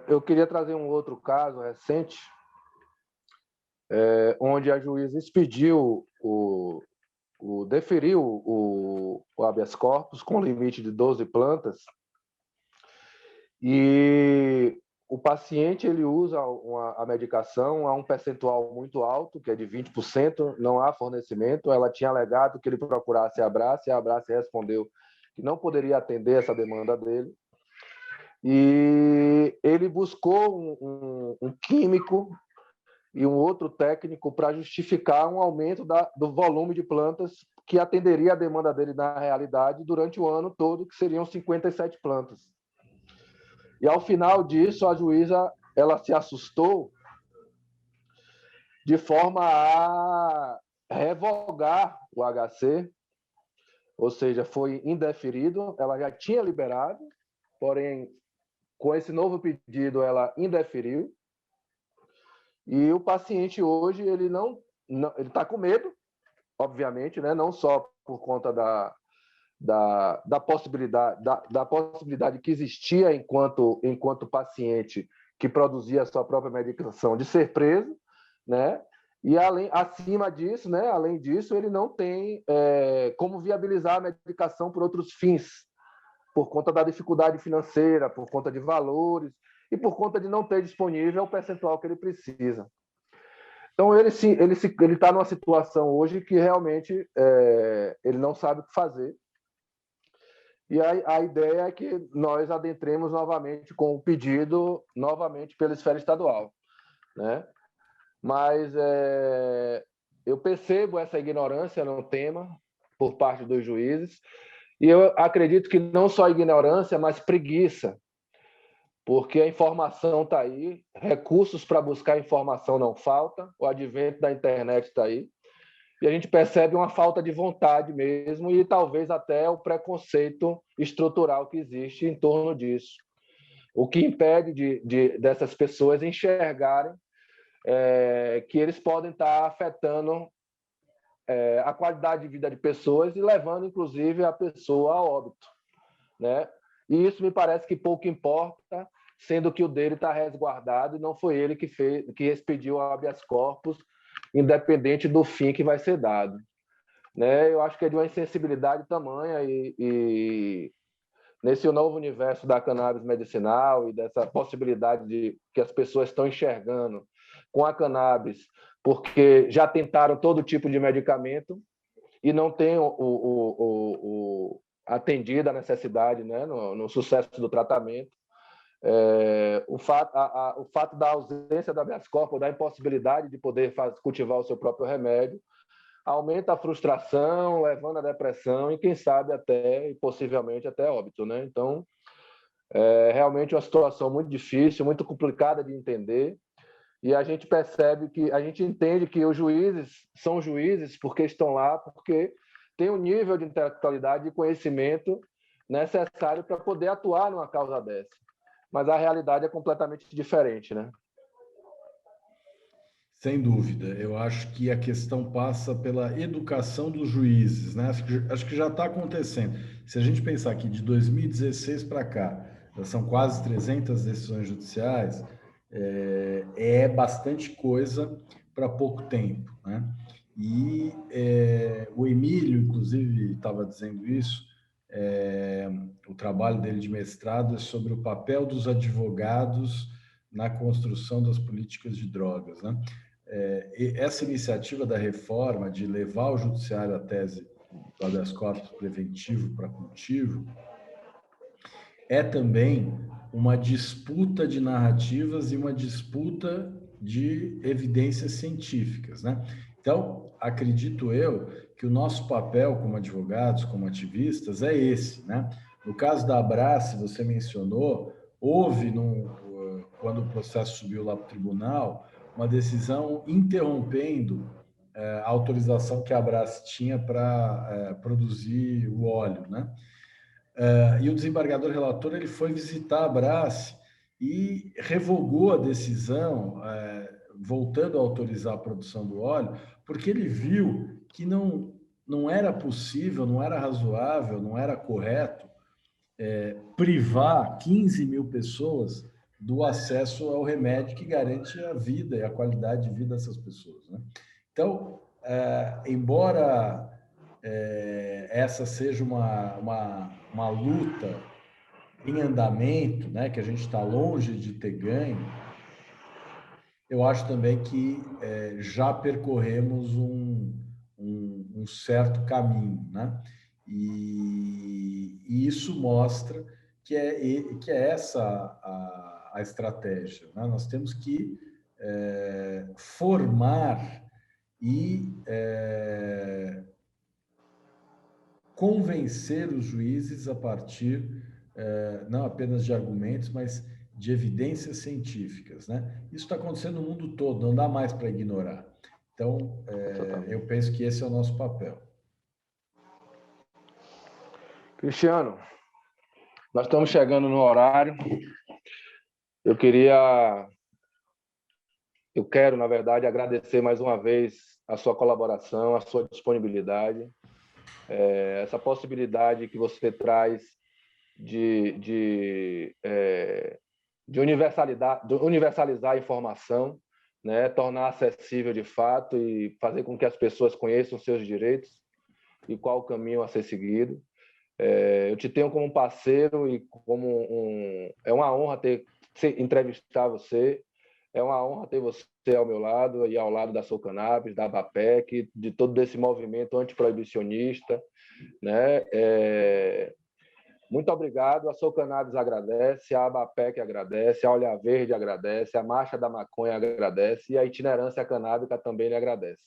Eu queria trazer um outro caso recente, onde a juíza expediu deferiu o habeas corpus com limite de 12 plantas, e o paciente ele usa a medicação a um percentual muito alto, que é de 20%, não há fornecimento. Ela tinha alegado que ele procurasse a Abrace respondeu que não poderia atender essa demanda dele. E ele buscou um químico e um outro técnico para justificar um aumento do volume de plantas que atenderia a demanda dele na realidade durante o ano todo, que seriam 57 plantas. E ao final disso, a juíza ela se assustou de forma a revogar o HC, ou seja, foi indeferido, ela já tinha liberado, porém, com esse novo pedido, ela indeferiu. E o paciente hoje, ele está com medo, obviamente, né? Não só por conta da possibilidade que existia enquanto paciente que produzia a sua própria medicação de ser preso, né? E acima disso, né? Além disso, ele não tem como viabilizar a medicação por outros fins, por conta da dificuldade financeira, por conta de valores e por conta de não ter disponível o percentual que ele precisa. Então, ele está numa situação hoje que realmente ele não sabe o que fazer. E a ideia é que nós adentremos novamente com o pedido, novamente pela esfera estadual, né? Mas eu percebo essa ignorância no tema por parte dos juízes, e eu acredito que não só ignorância, mas preguiça, porque a informação está aí, recursos para buscar informação não falta, o advento da internet está aí, e a gente percebe uma falta de vontade mesmo e talvez até o preconceito estrutural que existe em torno disso. O que impede dessas pessoas enxergarem que eles podem estar afetando a qualidade de vida de pessoas e levando, inclusive, a pessoa a óbito, né? E isso me parece que pouco importa, sendo que o dele está resguardado e não foi ele que expediu o habeas corpus, independente do fim que vai ser dado, né? Eu acho que é de uma insensibilidade tamanha e nesse novo universo da cannabis medicinal e dessa possibilidade que as pessoas estão enxergando com a cannabis, porque já tentaram todo tipo de medicamento e não tem atendido a necessidade, né, no sucesso do tratamento. O fato da ausência da habeas corpus, da impossibilidade de poder cultivar o seu próprio remédio, aumenta a frustração, levando à depressão e, quem sabe, até, e possivelmente, até óbito, né? Então, é realmente uma situação muito difícil, muito complicada de entender, e a gente entende que os juízes são juízes porque estão lá, porque têm um nível de intelectualidade e conhecimento necessário para poder atuar numa causa dessa. Mas a realidade é completamente diferente, né? Sem dúvida, eu acho que a questão passa pela educação dos juízes, né? Acho que já está acontecendo. Se a gente pensar que de 2016 para cá, já são quase 300 decisões judiciais, é bastante coisa para pouco tempo, né? E o Emílio, inclusive, estava dizendo isso, o trabalho dele de mestrado é sobre o papel dos advogados na construção das políticas de drogas, essa iniciativa da reforma de levar o judiciário à tese do habeas corpus preventivo para cultivo, é também uma disputa de narrativas e uma disputa de evidências científicas, né? Então, acredito eu que o nosso papel como advogados, como ativistas, é esse, né? No caso da Abrace, você mencionou, houve, quando o processo subiu lá para o tribunal, uma decisão interrompendo a autorização que a Abrace tinha para produzir o óleo, né? E o desembargador relator ele foi visitar a Brás e revogou a decisão, voltando a autorizar a produção do óleo, porque ele viu que não era possível, não era razoável, não era correto privar 15 mil pessoas do acesso ao remédio que garante a vida e a qualidade de vida dessas pessoas, né? Então, embora essa seja uma luta em andamento, né, que a gente está longe de ter ganho, eu acho também que já percorremos um certo caminho, né? E isso mostra que é essa a estratégia, né? Nós temos que formar e convencer os juízes a partir não apenas de argumentos, mas de evidências científicas, né? Isso está acontecendo no mundo todo, não dá mais para ignorar. Então, eu penso que esse é o nosso papel. Cristiano, nós estamos chegando no horário. Eu quero, na verdade, agradecer mais uma vez a sua colaboração, a sua disponibilidade, essa possibilidade que você traz de universalizar a informação, né? Tornar acessível de fato e fazer com que as pessoas conheçam seus direitos e qual o caminho a ser seguido. Eu te tenho como parceiro e é uma honra entrevistar você. É uma honra ter você ao meu lado e ao lado da Solcanabis, da ABAPEC, de todo esse movimento antiproibicionista, né? Muito obrigado. A Solcanabis agradece, a ABAPEC agradece, a Olha Verde agradece, a Marcha da Maconha agradece e a Itinerância Canábica também lhe agradece.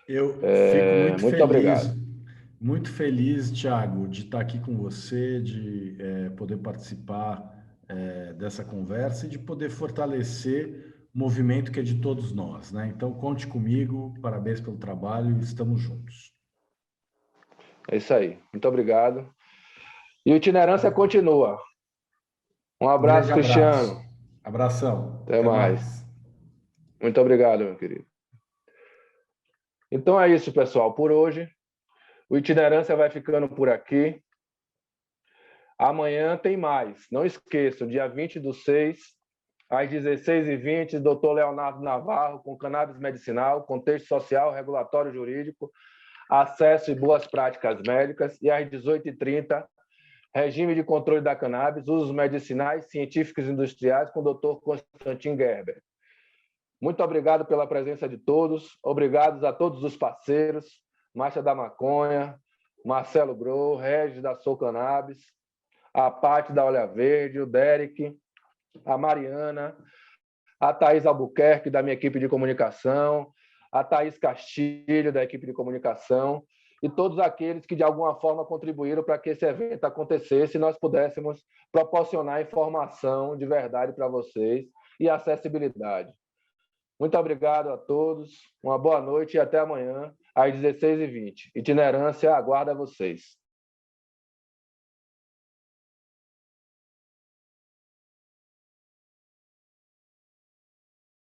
Eu fico muito muito feliz, Thiago, de estar aqui com você, de poder participar dessa conversa e de poder fortalecer o movimento que é de todos nós, né? Então, conte comigo, parabéns pelo trabalho, estamos juntos. É isso aí. Muito obrigado. E o Itinerância continua. Um abraço, Cristiano. Abração. Até mais. Muito obrigado, meu querido. Então é isso, pessoal. Por hoje, o Itinerância vai ficando por aqui. Amanhã tem mais. Não esqueçam, dia 20/6, às 16h20, Dr. Leonardo Navarro, com cannabis medicinal, contexto social, regulatório jurídico, acesso e boas práticas médicas. E às 18h30, regime de controle da cannabis, usos medicinais, científicos e industriais, com o Dr. Constantin Gerber. Muito obrigado pela presença de todos. Obrigados a todos os parceiros, Marcha da Maconha, Marcelo Gro, Regis da Solcanabis, a Paty da Olha Verde, o Derek, a Mariana, a Thaís Albuquerque, da minha equipe de comunicação, a Thaís Castilho, da equipe de comunicação, e todos aqueles que, de alguma forma, contribuíram para que esse evento acontecesse e nós pudéssemos proporcionar informação de verdade para vocês e acessibilidade. Muito obrigado a todos, uma boa noite e até amanhã, às 16h20. Itinerância aguarda vocês.